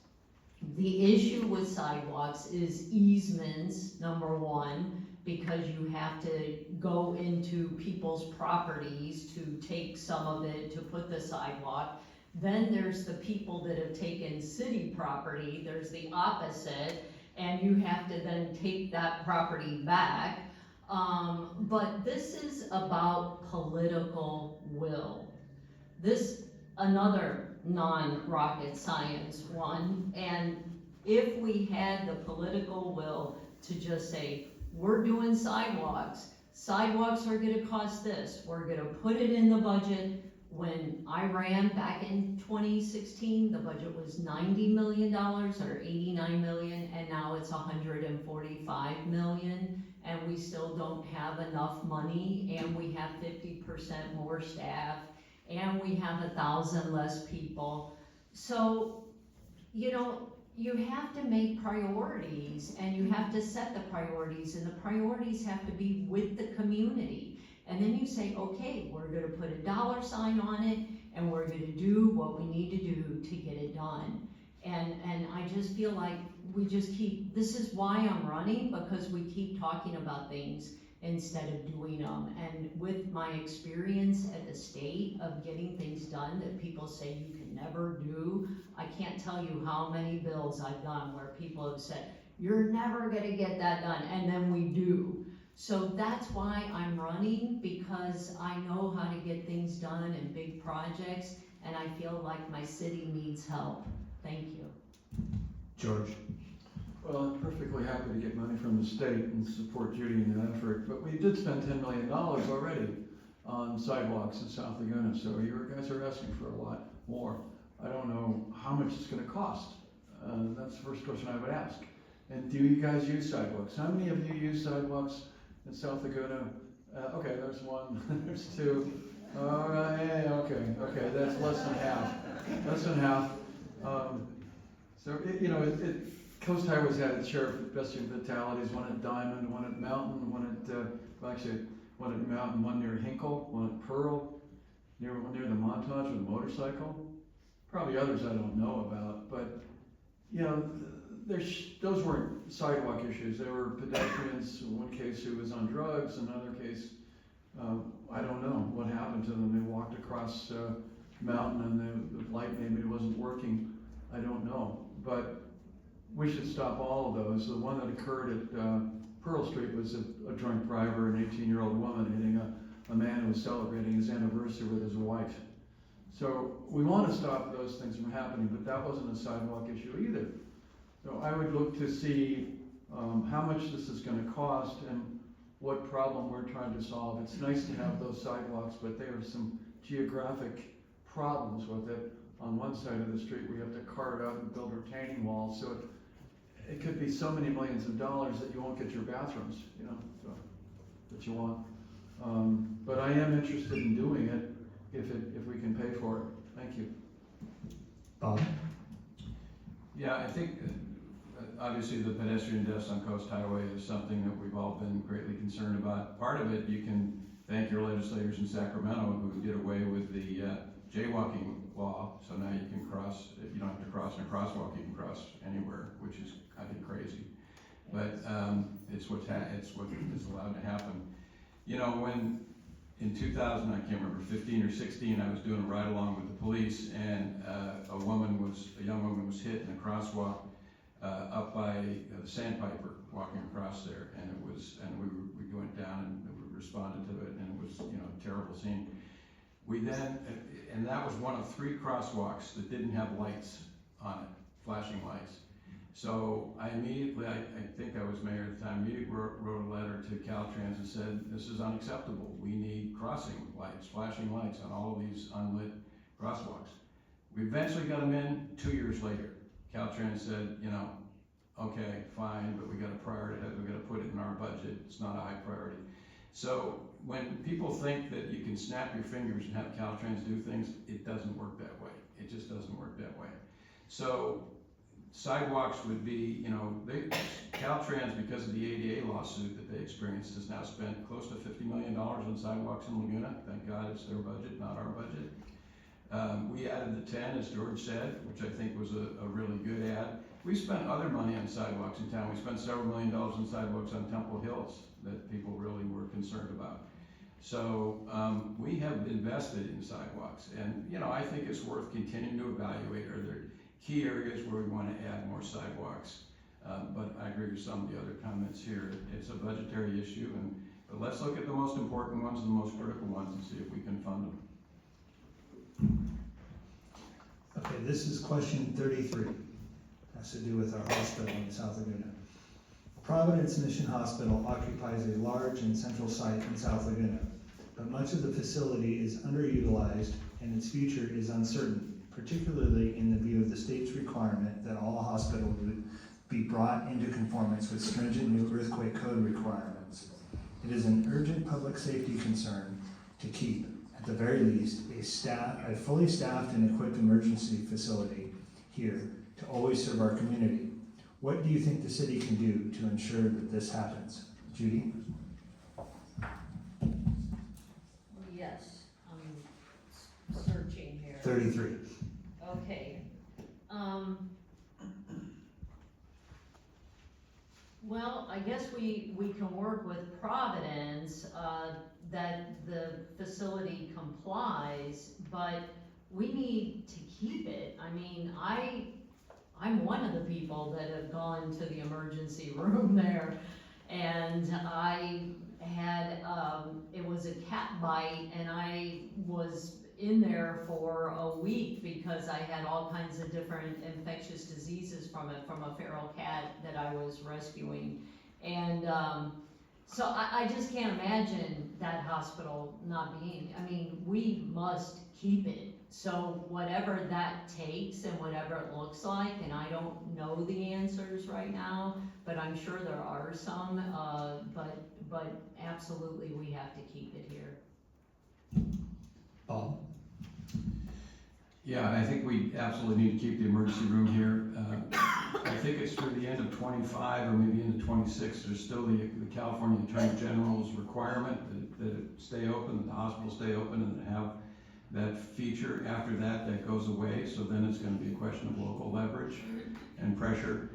The issue with sidewalks is easements, number one, because you have to go into people's properties to take some of it to put the sidewalk. Then there's the people that have taken city property, there's the opposite, and you have to then take that property back. But this is about political will. This, another non-rocket science one, and if we had the political will to just say, we're doing sidewalks. Sidewalks are gonna cost this. We're gonna put it in the budget. When I ran back in 2016, the budget was $90 million or 89 million, and now it's 145 million, and we still don't have enough money, and we have 50% more staff, and we have 1,000 less people. So, you have to make priorities, and you have to set the priorities, and the priorities have to be with the community. And then you say, okay, we're gonna put a dollar sign on it, and we're gonna do what we need to do to get it done. And I just feel like this is why I'm running, because we keep talking about things instead of doing them. And with my experience at the state of getting things done that people say you can never do, I can't tell you how many bills I've done where people have said, you're never gonna get that done, and then we do. So that's why I'm running, because I know how to get things done in big projects, and I feel like my city needs help. Thank you. George? Well, I'm perfectly happy to get money from the state and support Judie in that effort, but we did spend $10 million already on sidewalks in South Laguna, so you guys are asking for a lot more. I don't know how much it's gonna cost. That's the first question I would ask. And do you guys use sidewalks? How many of you use sidewalks in South Laguna? Okay, there's one, there's two. Yeah, okay, that's less than half. Coast Highways had its share of pedestrian fatalities, one at Diamond, one at Mountain, one at Mountain, one near Hinkle, one at Pearl, near the Montage with a motorcycle. Probably others I don't know about, but, those weren't sidewalk issues. They were pedestrians, in one case who was on drugs, another case, I don't know what happened to them. They walked across Mountain and the light maybe wasn't working. I don't know, but we should stop all of those. The one that occurred at Pearl Street was a drunk driver, an 18-year-old woman hitting a man who was celebrating his anniversary with his wife. So we want to stop those things from happening, but that wasn't a sidewalk issue either. So I would look to see how much this is going to cost and what problem we're trying to solve. It's nice to have those sidewalks, but there are some geographic problems with it. On one side of the street, we have to carve out and build retaining walls, so it could be so many millions of dollars that you won't get your bathrooms, that you want. But I am interested in doing it if we can pay for it. Thank you. Bob? Yeah, I think obviously the pedestrian deaths on Coast Highway is something that we've all been greatly concerned about. Part of it, you can thank your legislators in Sacramento who did away with the jaywalking law, so now you can cross, you don't have to cross in a crosswalk, you can cross anywhere, which is, I think, crazy. But it's what is allowed to happen. You know, when in 2000, I can't remember, 15 or 16, I was doing a ride along with the police, and a young woman was hit in a crosswalk up by the Sandpiper, walking across there, and we went down and we responded to it, and it was, you know, a terrible scene. We then, and that was one of 3 crosswalks that didn't have lights on it, flashing lights. So I immediately, I think I was mayor at the time, immediately wrote a letter to Caltrans and said, this is unacceptable. We need crossing lights, flashing lights on all of these unlit crosswalks. We eventually got them in 2 years later. Caltrans said, you know, okay, fine, but we got to prioritize, we got to put it in our budget. It's not a high priority. So when people think that you can snap your fingers and have Caltrans do things, it doesn't work that way. It just doesn't work that way. So sidewalks would be, you know, Caltrans, because of the ADA lawsuit that they experienced, has now spent close to $50 million on sidewalks in Laguna. Thank God it's their budget, not our budget. We added the 10, as George said, which I think was a really good add. We spent other money on sidewalks in town. We spent several $1 million on sidewalks on Temple Hills that people really were concerned about. So we have invested in sidewalks, and you know, I think it's worth continuing to evaluate. Are there key areas where we want to add more sidewalks? But I agree with some of the other comments here. It's a budgetary issue, but let's look at the most important ones and the most critical ones and see if we can fund them. Okay, this is question 33. Has to do with our hospital in South Laguna. Providence Mission Hospital occupies a large and central site in South Laguna, but much of the facility is underutilized and its future is uncertain, particularly in the view of the state's requirement that all hospitals be brought into conformance with stringent new earthquake code requirements. It is an urgent public safety concern to keep, at the very least, a fully staffed and equipped emergency facility here to always serve our community. What do you think the city can do to ensure that this happens? Judie? Yes, I'm searching here. 33. Okay. Well, I guess we can work with Providence, that the facility complies, but we need to keep it. I mean, I'm one of the people that have gone to the emergency room there, and I had, it was a cat bite, and I was in there for a week because I had all kinds of different infectious diseases from it, from a feral cat that I was rescuing. And so I just can't imagine that hospital not being, I mean, we must keep it. So whatever that takes and whatever it looks like, and I don't know the answers right now, but I'm sure there are some, but absolutely we have to keep it here. Paul? Yeah, I think we absolutely need to keep the emergency room here. I think it's through the end of 25 or maybe into 26, there's still the California Attorney General's requirement that it stay open, that the hospital stay open and have that feature. After that, that goes away, so then it's going to be a question of local leverage and pressure.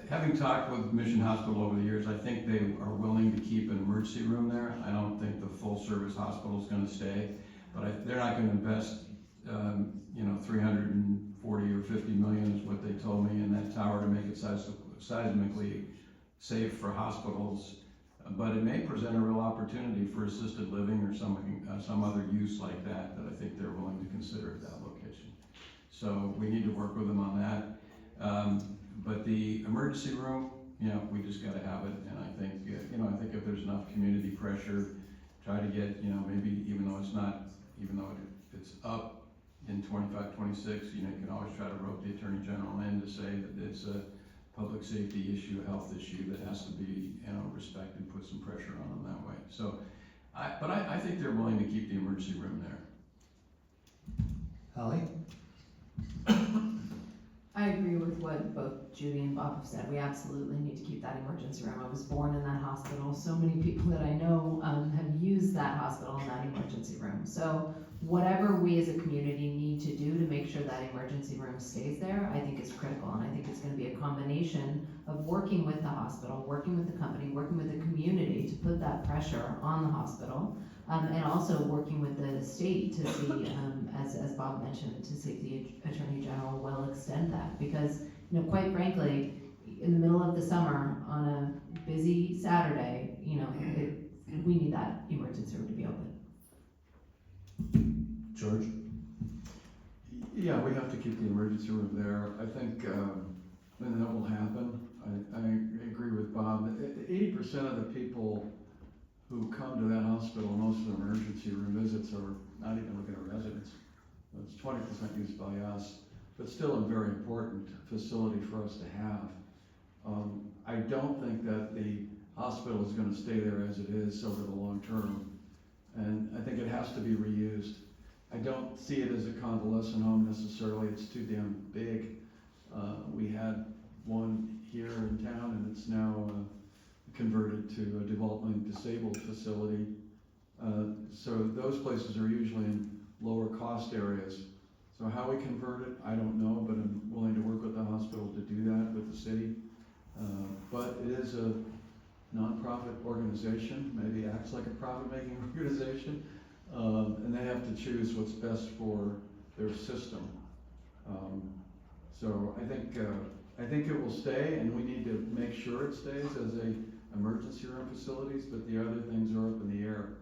Having talked with Mission Hospital over the years, I think they are willing to keep an emergency room there. I don't think the full service hospital is going to stay, but they're not going to invest, you know, 340 or 50 million is what they told me in that tower to make it seismically safe for hospitals. But it may present a real opportunity for assisted living or some other use like that I think they're willing to consider at that location. So we need to work with them on that. But the emergency room, you know, we just got to have it. And I think, you know, I think if there's enough community pressure, try to get, you know, maybe even though it's up in 25, 26, you know, you can always try to rope the Attorney General in to say that it's a public safety issue, a health issue that has to be, you know, respected, put some pressure on them that way. So, but I think they're willing to keep the emergency room there. Hallie? I agree with what what both Judy and Bob have said, we absolutely need to keep that emergency room. I was born in that hospital. So many people that I know have used that hospital and that emergency room. So whatever we as a community need to do to make sure that emergency room stays there, I think is critical. And I think it's gonna be a combination of working with the hospital, working with the company, working with the community to put that pressure on the hospital. And also working with the state to see, as Bob mentioned, to see if the Attorney General will extend that. Because, you know, quite frankly, in the middle of the summer, on a busy Saturday, you know, we need that emergency room to be open. George? Yeah, we have to keep the emergency room there. I think, and that will happen. I agree with Bob. 80% of the people who come to that hospital, most of the emergency room visits are not even looking at residents. It's 20% used by us, but still a very important facility for us to have. I don't think that the hospital is gonna stay there as it is over the long term. And I think it has to be reused. I don't see it as a convalescent home necessarily, it's too damn big. We had one here in town and it's now converted to a developmentally disabled facility. So those places are usually in lower cost areas. So how we convert it, I don't know, but I'm willing to work with the hospital to do that with the city. But it is a nonprofit organization, maybe acts like a profit-making organization, and they have to choose what's best for their system. So I think it will stay, and we need to make sure it stays as a emergency room facilities, but the other things are up in the air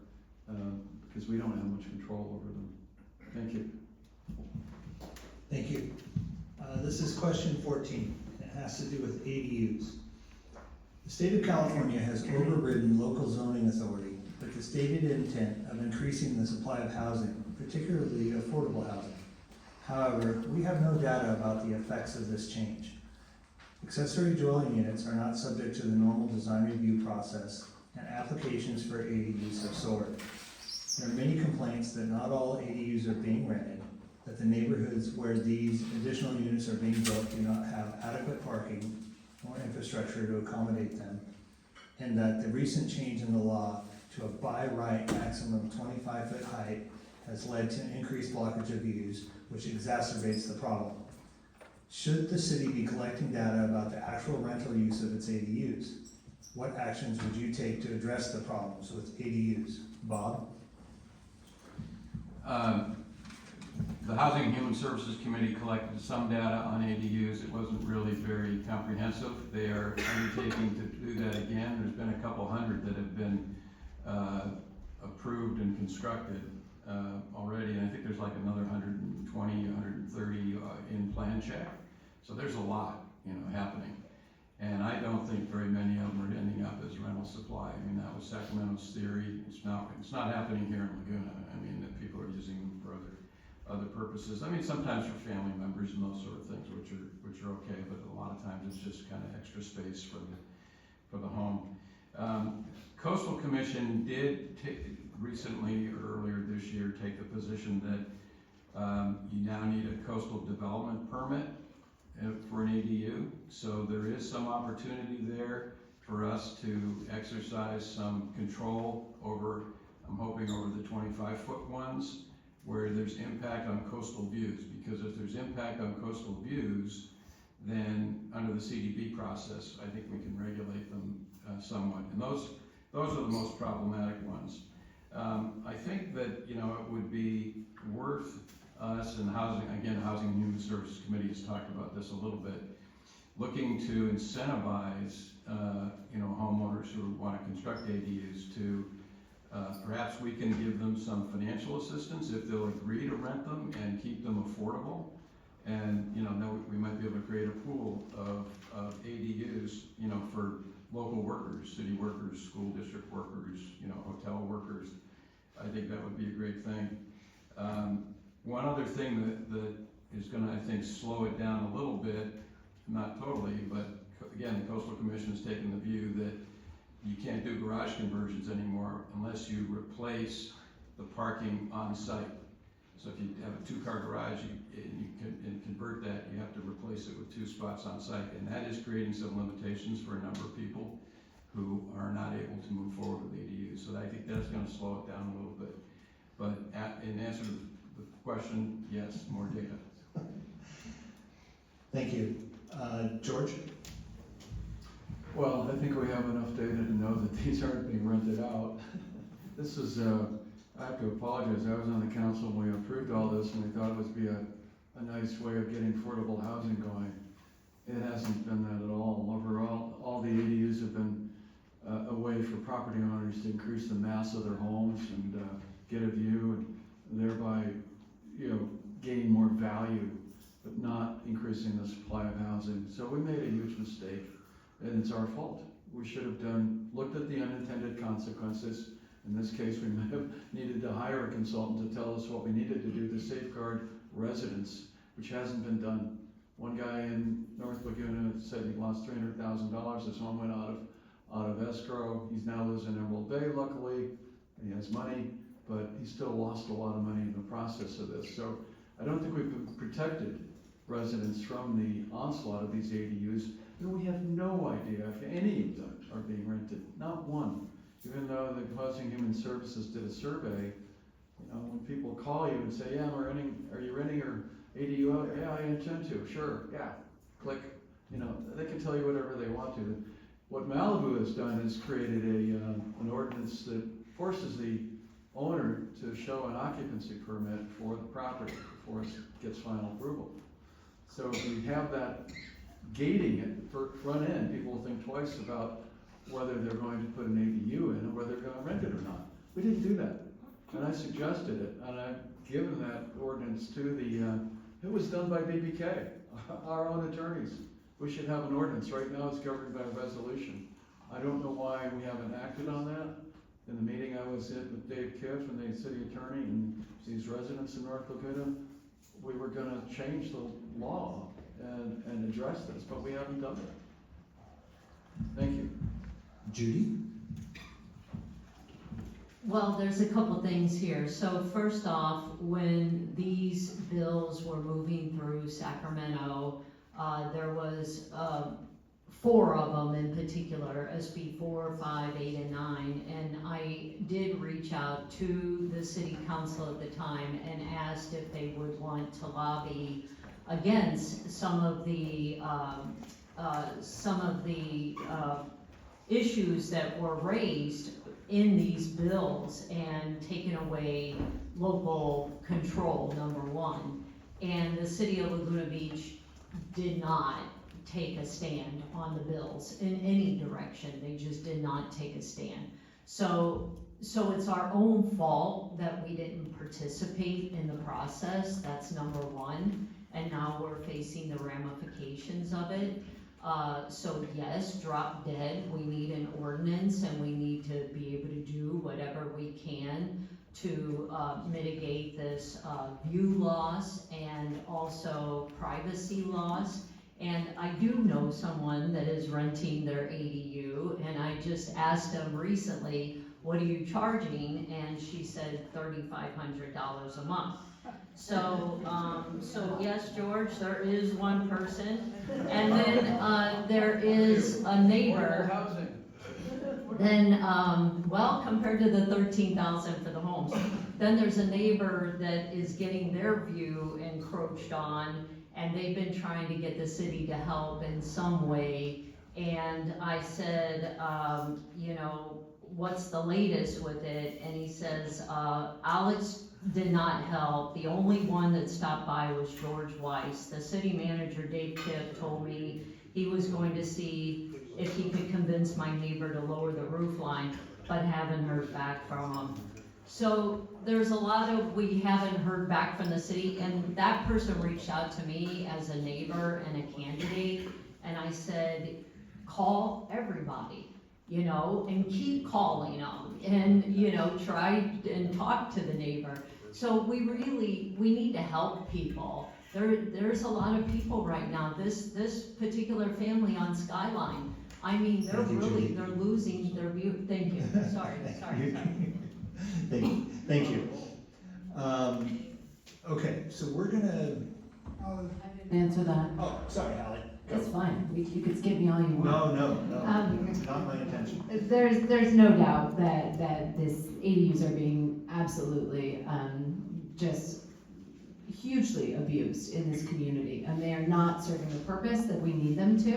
because we don't have much control over them. Thank you. Thank you. This is question 14. It has to do with ADUs. The state of California has overridden local zoning authority with the stated intent of increasing the supply of housing, particularly affordable housing. However, we have no data about the effects of this change. Accessory dwelling units are not subject to the normal design review process, and applications for ADUs have soared. There are many complaints that not all ADUs are being rented, that the neighborhoods where these additional units are being built do not have adequate parking or infrastructure to accommodate them, and that the recent change in the law to a by right maximum 25-foot height has led to an increased blockage of views, which exacerbates the problem. Should the city be collecting data about the actual rental use of its ADUs? What actions would you take to address the problems with ADUs? Bob? The Housing and Human Services Committee collected some data on ADUs. It wasn't really very comprehensive. They are undertaking to do that again. There's been a couple hundred that have been approved and constructed already, and I think there's like another 120, 130 in plan check. So there's a lot, happening. And I don't think very many of them are ending up as rental supply. I mean, that was Sacramento's theory. It's not happening here in Laguna. I mean, that people are using them for other purposes. I mean, sometimes for family members and those sort of things, which are okay, but a lot of times it's just kind of extra space for the home. Coastal Commission did recently, earlier this year, take the position that you now need a coastal development permit for an ADU. So there is some opportunity there for us to exercise some control over, I'm hoping over the 25-foot ones, where there's impact on coastal views. Because if there's impact on coastal views, then under the CDB process, I think we can regulate them somewhat. And those are the most problematic ones. I think that, it would be worth us and the Housing and Human Services Committee has talked about this a little bit, looking to incentivize, homeowners who want to construct ADUs to, perhaps we can give them some financial assistance if they'll agree to rent them and keep them affordable. And, then we might be able to create a pool of ADUs, for local workers, city workers, school district workers, hotel workers. I think that would be a great thing. One other thing that is going to, I think, slow it down a little bit, not totally, but again, the Coastal Commission has taken the view that you can't do garage conversions anymore unless you replace the parking on site. So if you have a 2-car garage, and convert that, you have to replace it with 2 spots on site. And that is creating some limitations for a number of people who are not able to move forward with ADUs. So I think that's gonna slow it down a little bit. But in answer to the question, yes, more data. Thank you. George? Well, I think we have enough data to know that these aren't being rented out. This is, I have to apologize, I was on the council when we approved all this, and we thought it would be a nice way of getting affordable housing going. It hasn't been that at all. Overall, all the ADUs have been a way for property owners to increase the mass of their homes and get a view, and thereby, gain more value, but not increasing the supply of housing. So we made a huge mistake, and it's our fault. We should have looked at the unintended consequences. In this case, we might have needed to hire a consultant to tell us what we needed to do to safeguard residents, which hasn't been done. One guy in North Laguna said he lost $300,000. His home went out of escrow. He now lives in Emerald Bay, luckily. He has money, but he still lost a lot of money in the process of this. So I don't think we've protected residents from the onslaught of these ADUs, and we have no idea if any of them are being rented, not one. Even though the Housing Human Services did a survey, when people call you and say, yeah, are you renting your ADU out? Yeah, I intend to, sure, yeah, click. They can tell you whatever they want to. What Malibu has done is created an ordinance that forces the owner to show an occupancy permit for the property before it gets final approval. So if we have that gating at the front end, people will think twice about whether they're going to put an ADU in or whether they're going to rent it or not. We didn't do that. And I suggested it, and I've given that ordinance to it was done by BBK, our own attorneys. We should have an ordinance. Right now it's governed by a resolution. I don't know why we haven't acted on that. In the meeting I was in with Dave Kiff and the city attorney and these residents in North Laguna, we were gonna change the law and address this, but we haven't done it. Thank you. Judie? Well, there's a couple things here. So first off, when these bills were moving through Sacramento, there was 4 of them in particular, SB 4, 5, 8, and 9, and I did reach out to the city council at the time and asked if they would want to lobby against some of the issues that were raised in these bills and taken away local control, number 1. And the city of Laguna Beach did not take a stand on the bills in any direction. They just did not take a stand. So it's our own fault that we didn't participate in the process. That's number 1. And now we're facing the ramifications of it. So yes, drop dead. We need an ordinance and we need to be able to do whatever we can to mitigate this view loss and also privacy loss. And I do know someone that is renting their ADU, and I just asked them recently, what are you charging? And she said $3,500 a month. So yes, George, there is one person, and then there is a neighbor. Then, well, compared to the $13,000 for the homes, then there's a neighbor that is getting their view encroached on, and they've been trying to get the city to help in some way. And I said, what's the latest with it? And he says, Alex did not help. The only one that stopped by was George Weiss. The city manager, Dave Kipp, told me he was going to see if he could convince my neighbor to lower the roof line, but haven't heard back from him. So there's a lot of, we haven't heard back from the city, and that person reached out to me as a neighbor and a candidate, and I said, call everybody, and keep calling them, and, try and talk to the neighbor. So we need to help people. There's a lot of people right now, this particular family on Skyline, I mean, they're losing their view. Thank you, sorry. Thank you. Okay, so we're gonna, Answer that. oh, sorry, Hallie. Go. It's fine. You could skip me all you want. No, it's not my intention. There's no doubt that this ADUs are being absolutely, just hugely abused in this community, and they are not serving the purpose that we need them to.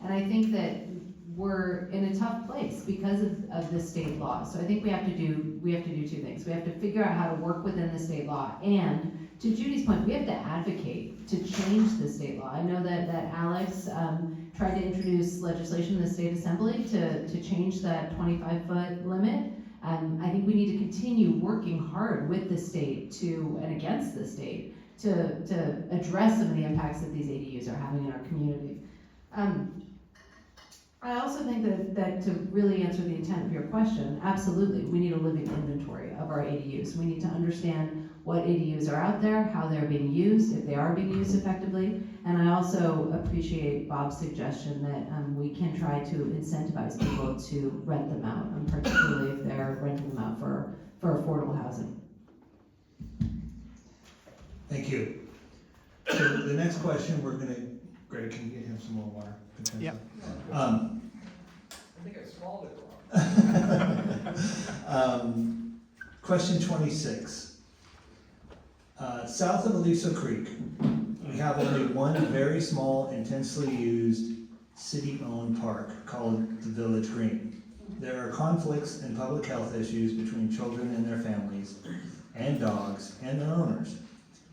And I think that we're in a tough place because of the state law. So I think we have to do two things. We have to figure out how to work within the state law, and to Judie's point, we have to advocate to change the state law. I know that Alex tried to introduce legislation in the state assembly to change that 25-foot limit. I think we need to continue working hard with the state and against the state to address some of the impacts that these ADUs are having in our community. I also think that to really answer the intent of your question, absolutely, we need a living inventory of our ADUs. We need to understand what ADUs are out there, how they're being used, if they are being used effectively. And I also appreciate Bob's suggestion that we can try to incentivize people to rent them out, particularly if they're renting them out for affordable housing. Thank you. So the next question, Greg, can you get him some more water? potentially? Yeah. I think I swallowed it wrong. Question 26. South of Aliso Creek, we have only one very small, intensely used, city-owned park called the Village Green. There are conflicts and public health issues between children and their families, and dogs, and their owners.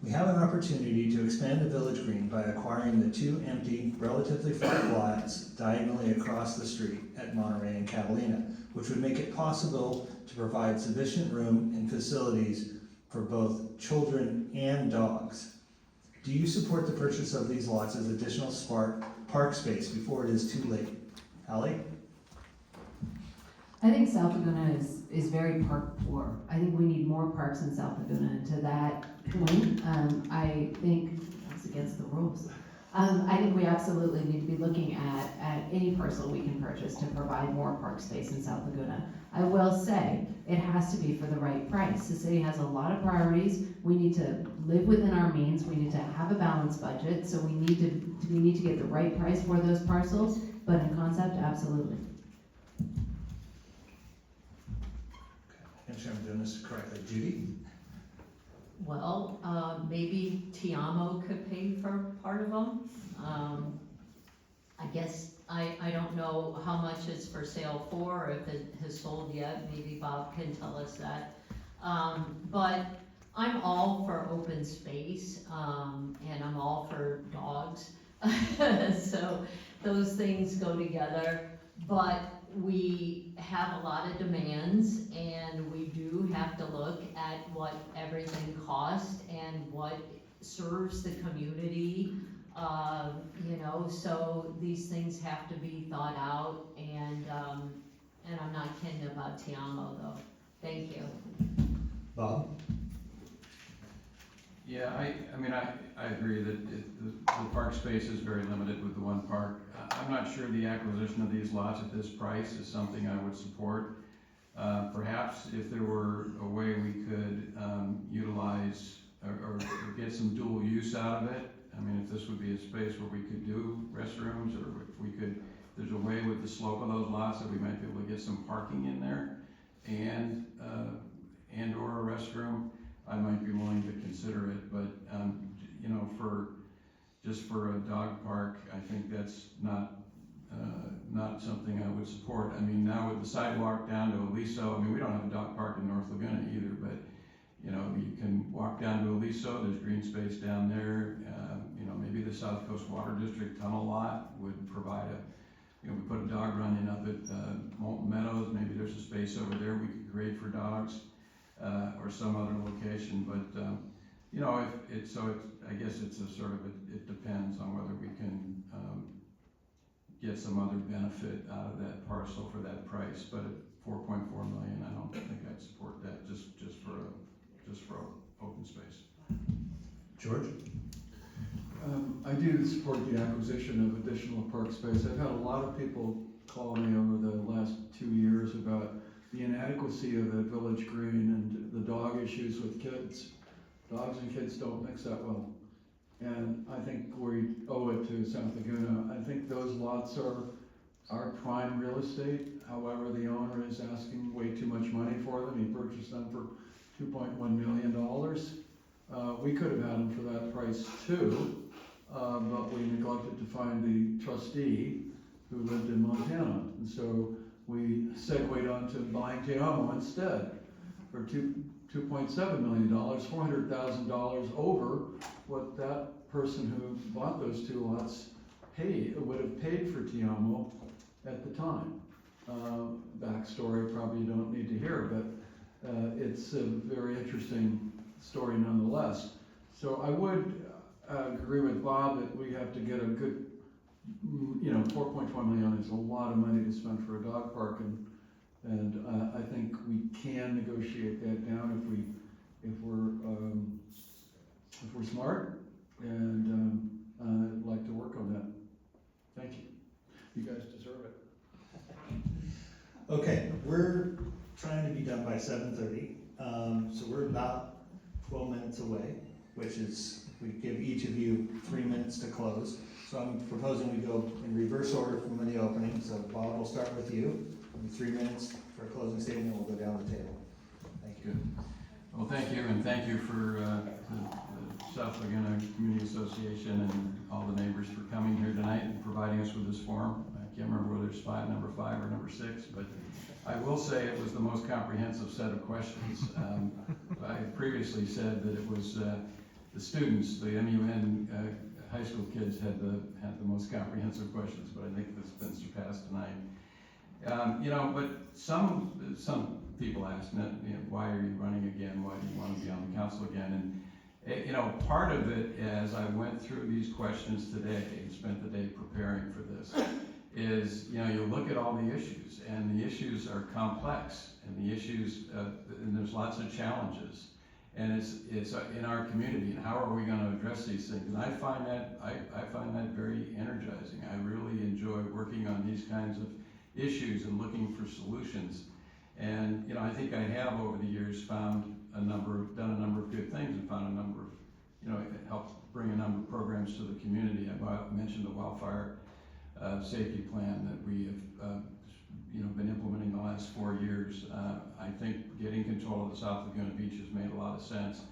We have an opportunity to expand the Village Green by acquiring the two empty, relatively flat lots diagonally across the street at Monterey and Catalina, which would make it possible to provide sufficient room and facilities for both children and dogs. Do you support the purchase of these lots as additional park space before it is too late? Hallie? I think South Laguna is very park poor. I think we need more parks in South Laguna, and to that point, I think that's against the rules. I think we absolutely need to be looking at any parcel we can purchase to provide more park space in South Laguna. I will say, it has to be for the right price. The city has a lot of priorities. We need to live within our means. We need to have a balanced budget, so we need to get the right price for those parcels, but in concept, absolutely. I'm sure I'm doing this correctly. Judy? Well, maybe Tiamo could pay for part of them. I guess, I don't know how much it's for sale for, or if it has sold yet, maybe Bob can tell us that. But I'm all for open space, and I'm all for dogs. So those things go together, but we have a lot of demands, and we do have to look at what everything costs and what serves the community. So these things have to be thought out, and I'm not kidding about Tiamo though. Thank you. Bob? Yeah, I agree that the park space is very limited with the one park. I'm not sure the acquisition of these lots at this price is something I would support. Perhaps if there were a way we could utilize or get some dual use out of it. I mean, if this would be a space where we could do restrooms, or if we could, there's a way with the slope of those lots that we might be able to get some parking in there and or a restroom, I might be willing to consider it. But for a dog park, I think that's not something I would support. I mean, now with the sidewalk down to Aliso, we don't have a dog park in North Laguna either, but you can walk down to Aliso, there's green space down there. Maybe the South Coast Water District tunnel lot would provide we put a dog run in up at Molten Meadows, maybe there's a space over there we could create for dogs, or some other location, but I guess it's it depends on whether we can get some other benefit out of that parcel for that price. But at 4.4 million, I don't think I'd support that just for open space. George? I do support the acquisition of additional park space. I've had a lot of people call me over the last 2 years about the inadequacy of the Village Green and the dog issues with kids. Dogs and kids don't mix that well. And I think we owe it to South Laguna. I think those lots are prime real estate. However, the owner is asking way too much money for them. He purchased them for $2.1 million. We could have had them for that price too, but we neglected to find the trustee who lived in Montana. And so we segued on to buying Te Amo instead for $2.7 million, $400,000 over what that person who bought those two lots would have paid for Te Amo at the time. Backstory probably you don't need to hear, but it's a very interesting story nonetheless. So I would agree with Bob that we have to get a good, $4.4 million is a lot of money to spend for a dog park, and I think we can negotiate that down if we're smart, and I'd like to work on that. Thank you. You guys deserve it. Okay, we're trying to be done by 7:30, so we're about 12 minutes away, which is, we give each of you 3 minutes to close. So I'm proposing we go in reverse order from the opening, so Bob will start with you. 3 minutes for a closing statement, we'll go down the table. Thank you. Well, thank you, and thank you for the South Laguna Community Association and all the neighbors for coming here tonight and providing us with this forum. I can't remember whether it's number five or number 6, but I will say it was the most comprehensive set of questions. I previously said that it was the students, the MUN high school kids had the most comprehensive questions, but I think that's been surpassed tonight. But some people ask me, why are you running again? Why do you want to be on the council again? And part of it, as I went through these questions today and spent the day preparing for this, is you look at all the issues, and the issues are complex, and the issues, and there's lots of challenges, and it's in our community, and how are we going to address these things? And I find that very energizing. I really enjoy working on these kinds of issues and looking for solutions. And I think I have over the years done a number of good things, and found a number of, helped bring a number of programs to the community. I mentioned the wildfire safety plan that we have, been implementing the last 4 years. I think getting control of the South Laguna Beach has made a lot of sense.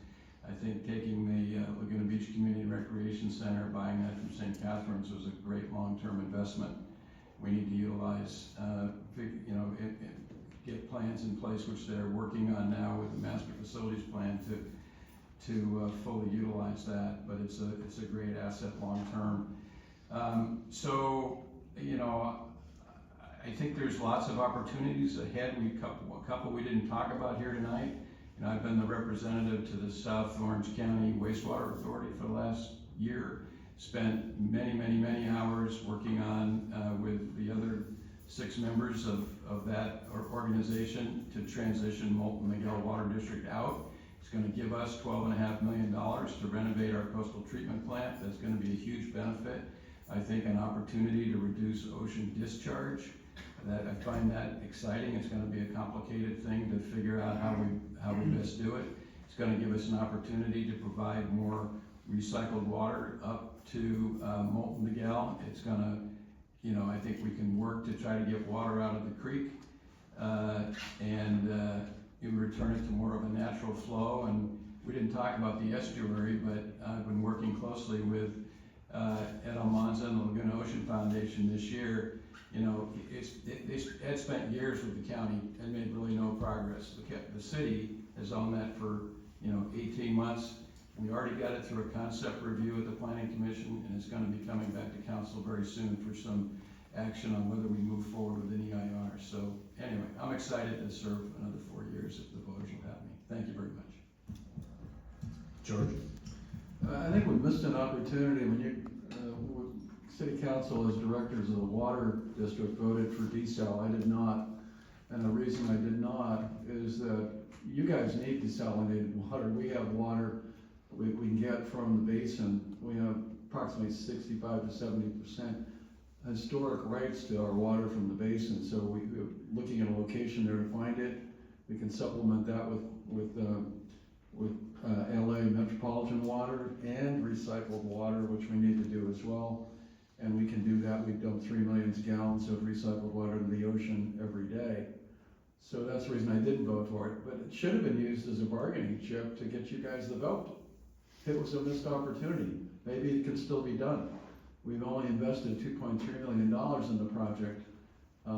I think taking the Laguna Beach Community Recreation Center, buying that from St. Catharines, was a great long-term investment. We need to utilize, get plans in place, which they're working on now with the master facilities plan to fully utilize that. But it's a great asset long-term. I think there's lots of opportunities ahead. A couple we didn't talk about here tonight. I've been the representative to the South Orange County Wastewater Authority for the last year. Spent many hours working on with the other 6 members of that organization to transition Molten Miguel Water District out. It's going to give us $12.5 million to renovate our coastal treatment plant. That's going to be a huge benefit. I think an opportunity to reduce ocean discharge. I find that exciting. It's going to be a complicated thing to figure out how we best do it. It's going to give us an opportunity to provide more recycled water up to Molten Miguel. It's going to, I think we can work to try to get water out of the creek and return it to more of a natural flow. And we didn't talk about the estuary, but I've been working closely with Ed Almanza and the Laguna Ocean Foundation this year. Ed spent years with the county and made really no progress. The city has owned that for 18 months. We already got it through a concept review at the Planning Commission, and it's going to be coming back to council very soon for some action on whether we move forward with an EIR. So anyway, I'm excited to serve another 4 years if the voters will have me. Thank you very much. George? I think we missed an opportunity when City Council, as directors of the Water District, voted for desal. I did not, and the reason I did not is that you guys need desalinated water. We have water we can get from the basin. We have approximately 65 to 70% historic rights to our water from the basin. So we're looking at a location there to find it. We can supplement that with with LA Metropolitan Water and recycled water, which we need to do as well. And we can do that. We dump 3 million gallons of recycled water into the ocean every day. So that's the reason I didn't vote for it. But it should have been used as a bargaining chip to get you guys the vote. It was a missed opportunity. Maybe it can still be done. We've only invested $2.3 million in the project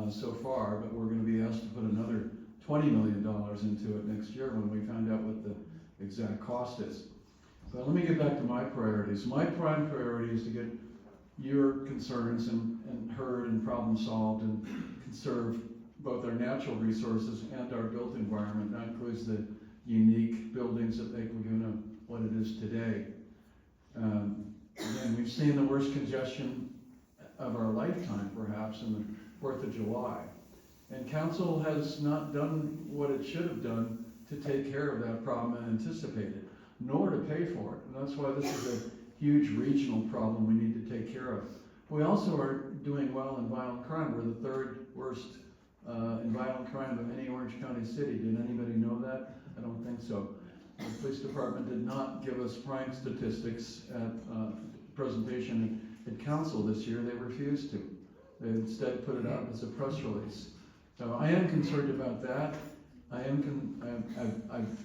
so far, but we're going to be asked to put another $20 million into it next year when we find out what the exact cost is. But let me get back to my priorities. My prime priority is to get your concerns and heard and problem solved and conserve both our natural resources and our built environment. That includes the unique buildings that make Laguna what it is today. Again, we've seen the worst congestion of our lifetime, perhaps, in the 4th of July. And council has not done what it should have done to take care of that problem and anticipate it, nor to pay for it. And that's why this is a huge regional problem we need to take care of. We also are doing well in violent crime. We're the 3rd worst in violent crime of any Orange County city. Did anybody know that? I don't think so. The police department did not give us crime statistics at presentation at council this year. They refused to. They instead put it out as a press release. So I am concerned about that. I've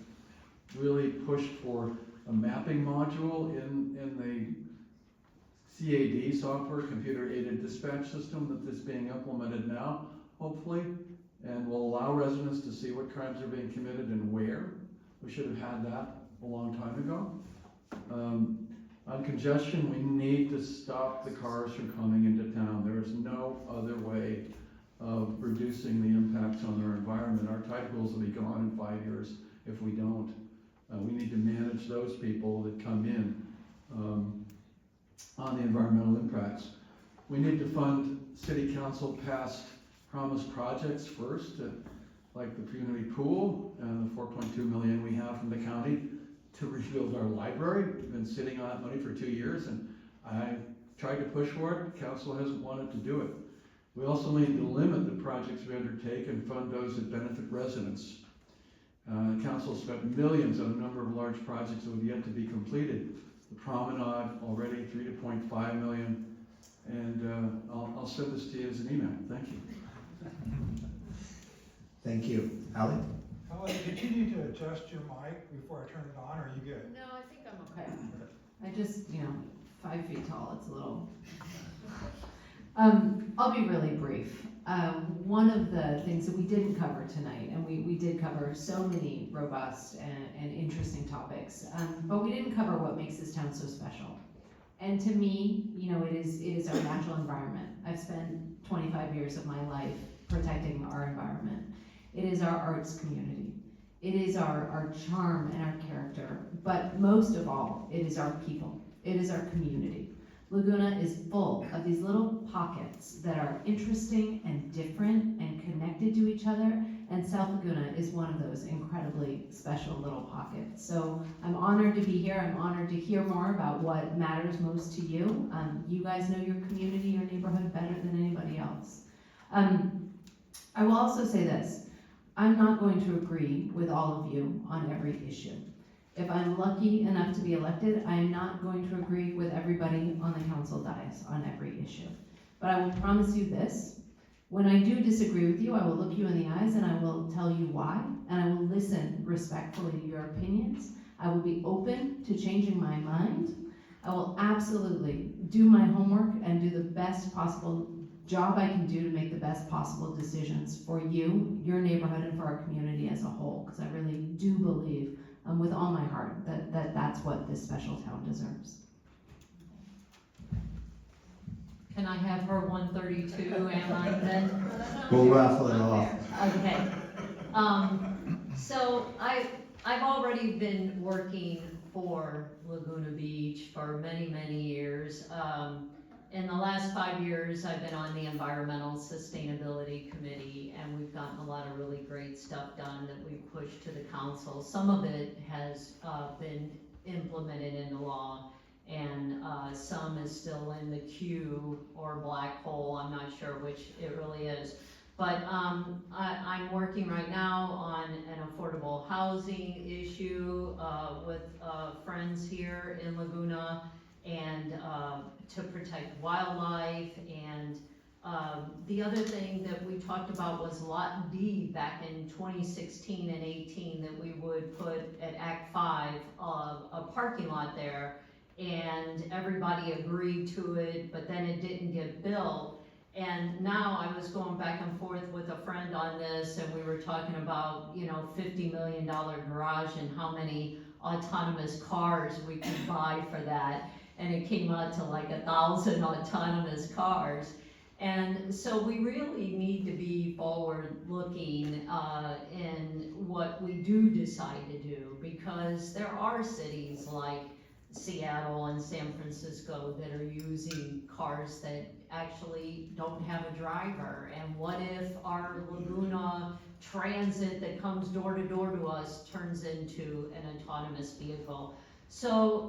really pushed for a mapping module in the CAD software, computer aided dispatch system, that is being implemented now, hopefully, and will allow residents to see what crimes are being committed and where. We should have had that a long time ago. On congestion, we need to stop the cars from coming into town. There is no other way of reducing the impacts on our environment. Our tide pools will be gone in 5 years if we don't. We need to manage those people that come in on the environmental impacts. We need to fund city council passed promised projects first, like the community pool and the $4.2 million we have from the county to rebuild our library. We've been sitting on that money for 2 years, and I tried to push for it. Council hasn't wanted to do it. We also need to limit the projects we undertake and fund those that benefit residents. Council spent millions on a number of large projects that have yet to be completed. The promenade already $3.5 million, and I'll send this to you as an email. Thank you. Thank you. Hallie? Hallie, did you need to adjust your mic before I turn it on, or are you good? No, I think I'm okay. I just, 5 feet tall, it's a little. I'll be really brief. One of the things that we didn't cover tonight, and we did cover so many robust and interesting topics, but we didn't cover what makes this town so special. And to me, it is our natural environment. I've spent 25 years of my life protecting our environment. It is our arts community. It is our charm and our character, but most of all, it is our people. It is our community. Laguna is full of these little pockets that are interesting and different and connected to each other, and South Laguna is one of those incredibly special little pockets. So I'm honored to be here. I'm honored to hear more about what matters most to you. You guys know your community, your neighborhood better than anybody else. I will also say this. I'm not going to agree with all of you on every issue. If I'm lucky enough to be elected, I am not going to agree with everybody on the council dais on every issue. But I will promise you this, when I do disagree with you, I will look you in the eyes and I will tell you why, and I will listen respectfully to your opinions. I will be open to changing my mind. I will absolutely do my homework and do the best possible job I can do to make the best possible decisions for you, your neighborhood, and for our community as a whole, because I really do believe with all my heart that that's what this special town deserves. Can I have her 132, am I then? We'll raffle it off. Okay. So I've already been working for Laguna Beach for many, many years. In the last 5 years, I've been on the Environmental Sustainability Committee, and we've gotten a lot of really great stuff done that we've pushed to the council. Some of it has been implemented into law, and some is still in the queue or black hole. I'm not sure which it really is. But I'm working right now on an affordable housing issue with friends here in Laguna, and to protect wildlife. And the other thing that we talked about was Lot D back in 2016 and 18, that we would put at Act 5 a parking lot there, and everybody agreed to it, but then it didn't get built. And now I was going back and forth with a friend on this, and we were talking about, you know, $50 million garage and how many autonomous cars we could buy for that. And it came out to like 1,000 autonomous cars. And so we really need to be forward-looking in what we do decide to do, because there are cities like Seattle and San Francisco that are using cars that actually don't have a driver. And what if our Laguna Transit that comes door to door to us turns into an autonomous vehicle? So,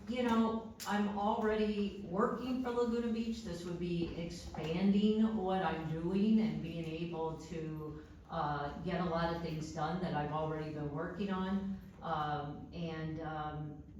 you know, I'm already working for Laguna Beach. This would be expanding what I'm doing and being able to get a lot of things done that I've already been working on.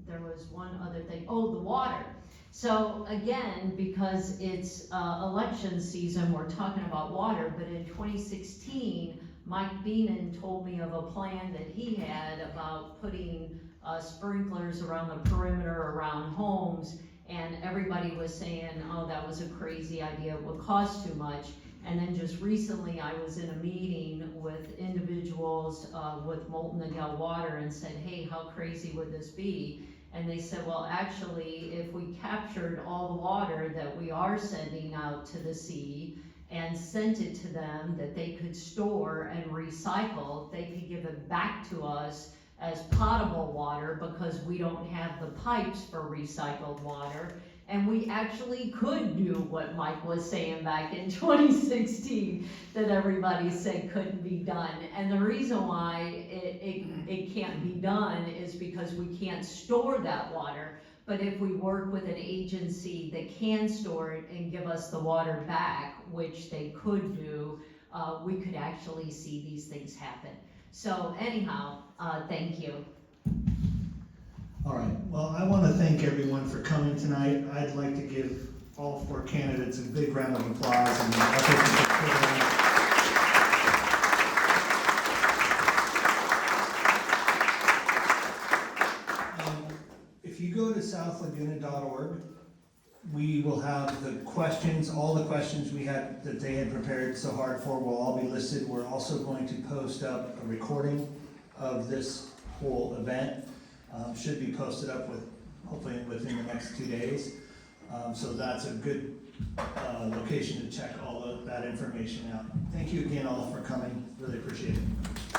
There was one other thing, oh, the water. So again, because it's election season, we're talking about water, but in 2016, Mike Beenan told me of a plan that he had about putting sprinklers around the perimeter around homes, and everybody was saying, oh, that was a crazy idea, it would cost too much. And then just recently, I was in a meeting with individuals with Molten Miguel Water and said, hey, how crazy would this be? And they said, well, actually, if we captured all the water that we are sending out to the sea and sent it to them that they could store and recycle, they could give it back to us as potable water, because we don't have the pipes for recycled water. And we actually could do what Mike was saying back in 2016 that everybody said couldn't be done. And the reason why it can't be done is because we can't store that water. But if we work with an agency that can store it and give us the water back, which they could do, we could actually see these things happen. So anyhow, thank you. All right, well, I want to thank everyone for coming tonight. I'd like to give all 4 candidates a big round of applause. And if you go to southlaguna.org, we will have the questions, all the questions we had that they had prepared so hard for will all be listed. We're also going to post up a recording of this whole event. Should be posted up hopefully within the next 2 days. So that's a good location to check all of that information out. Thank you again all for coming. Really appreciate it.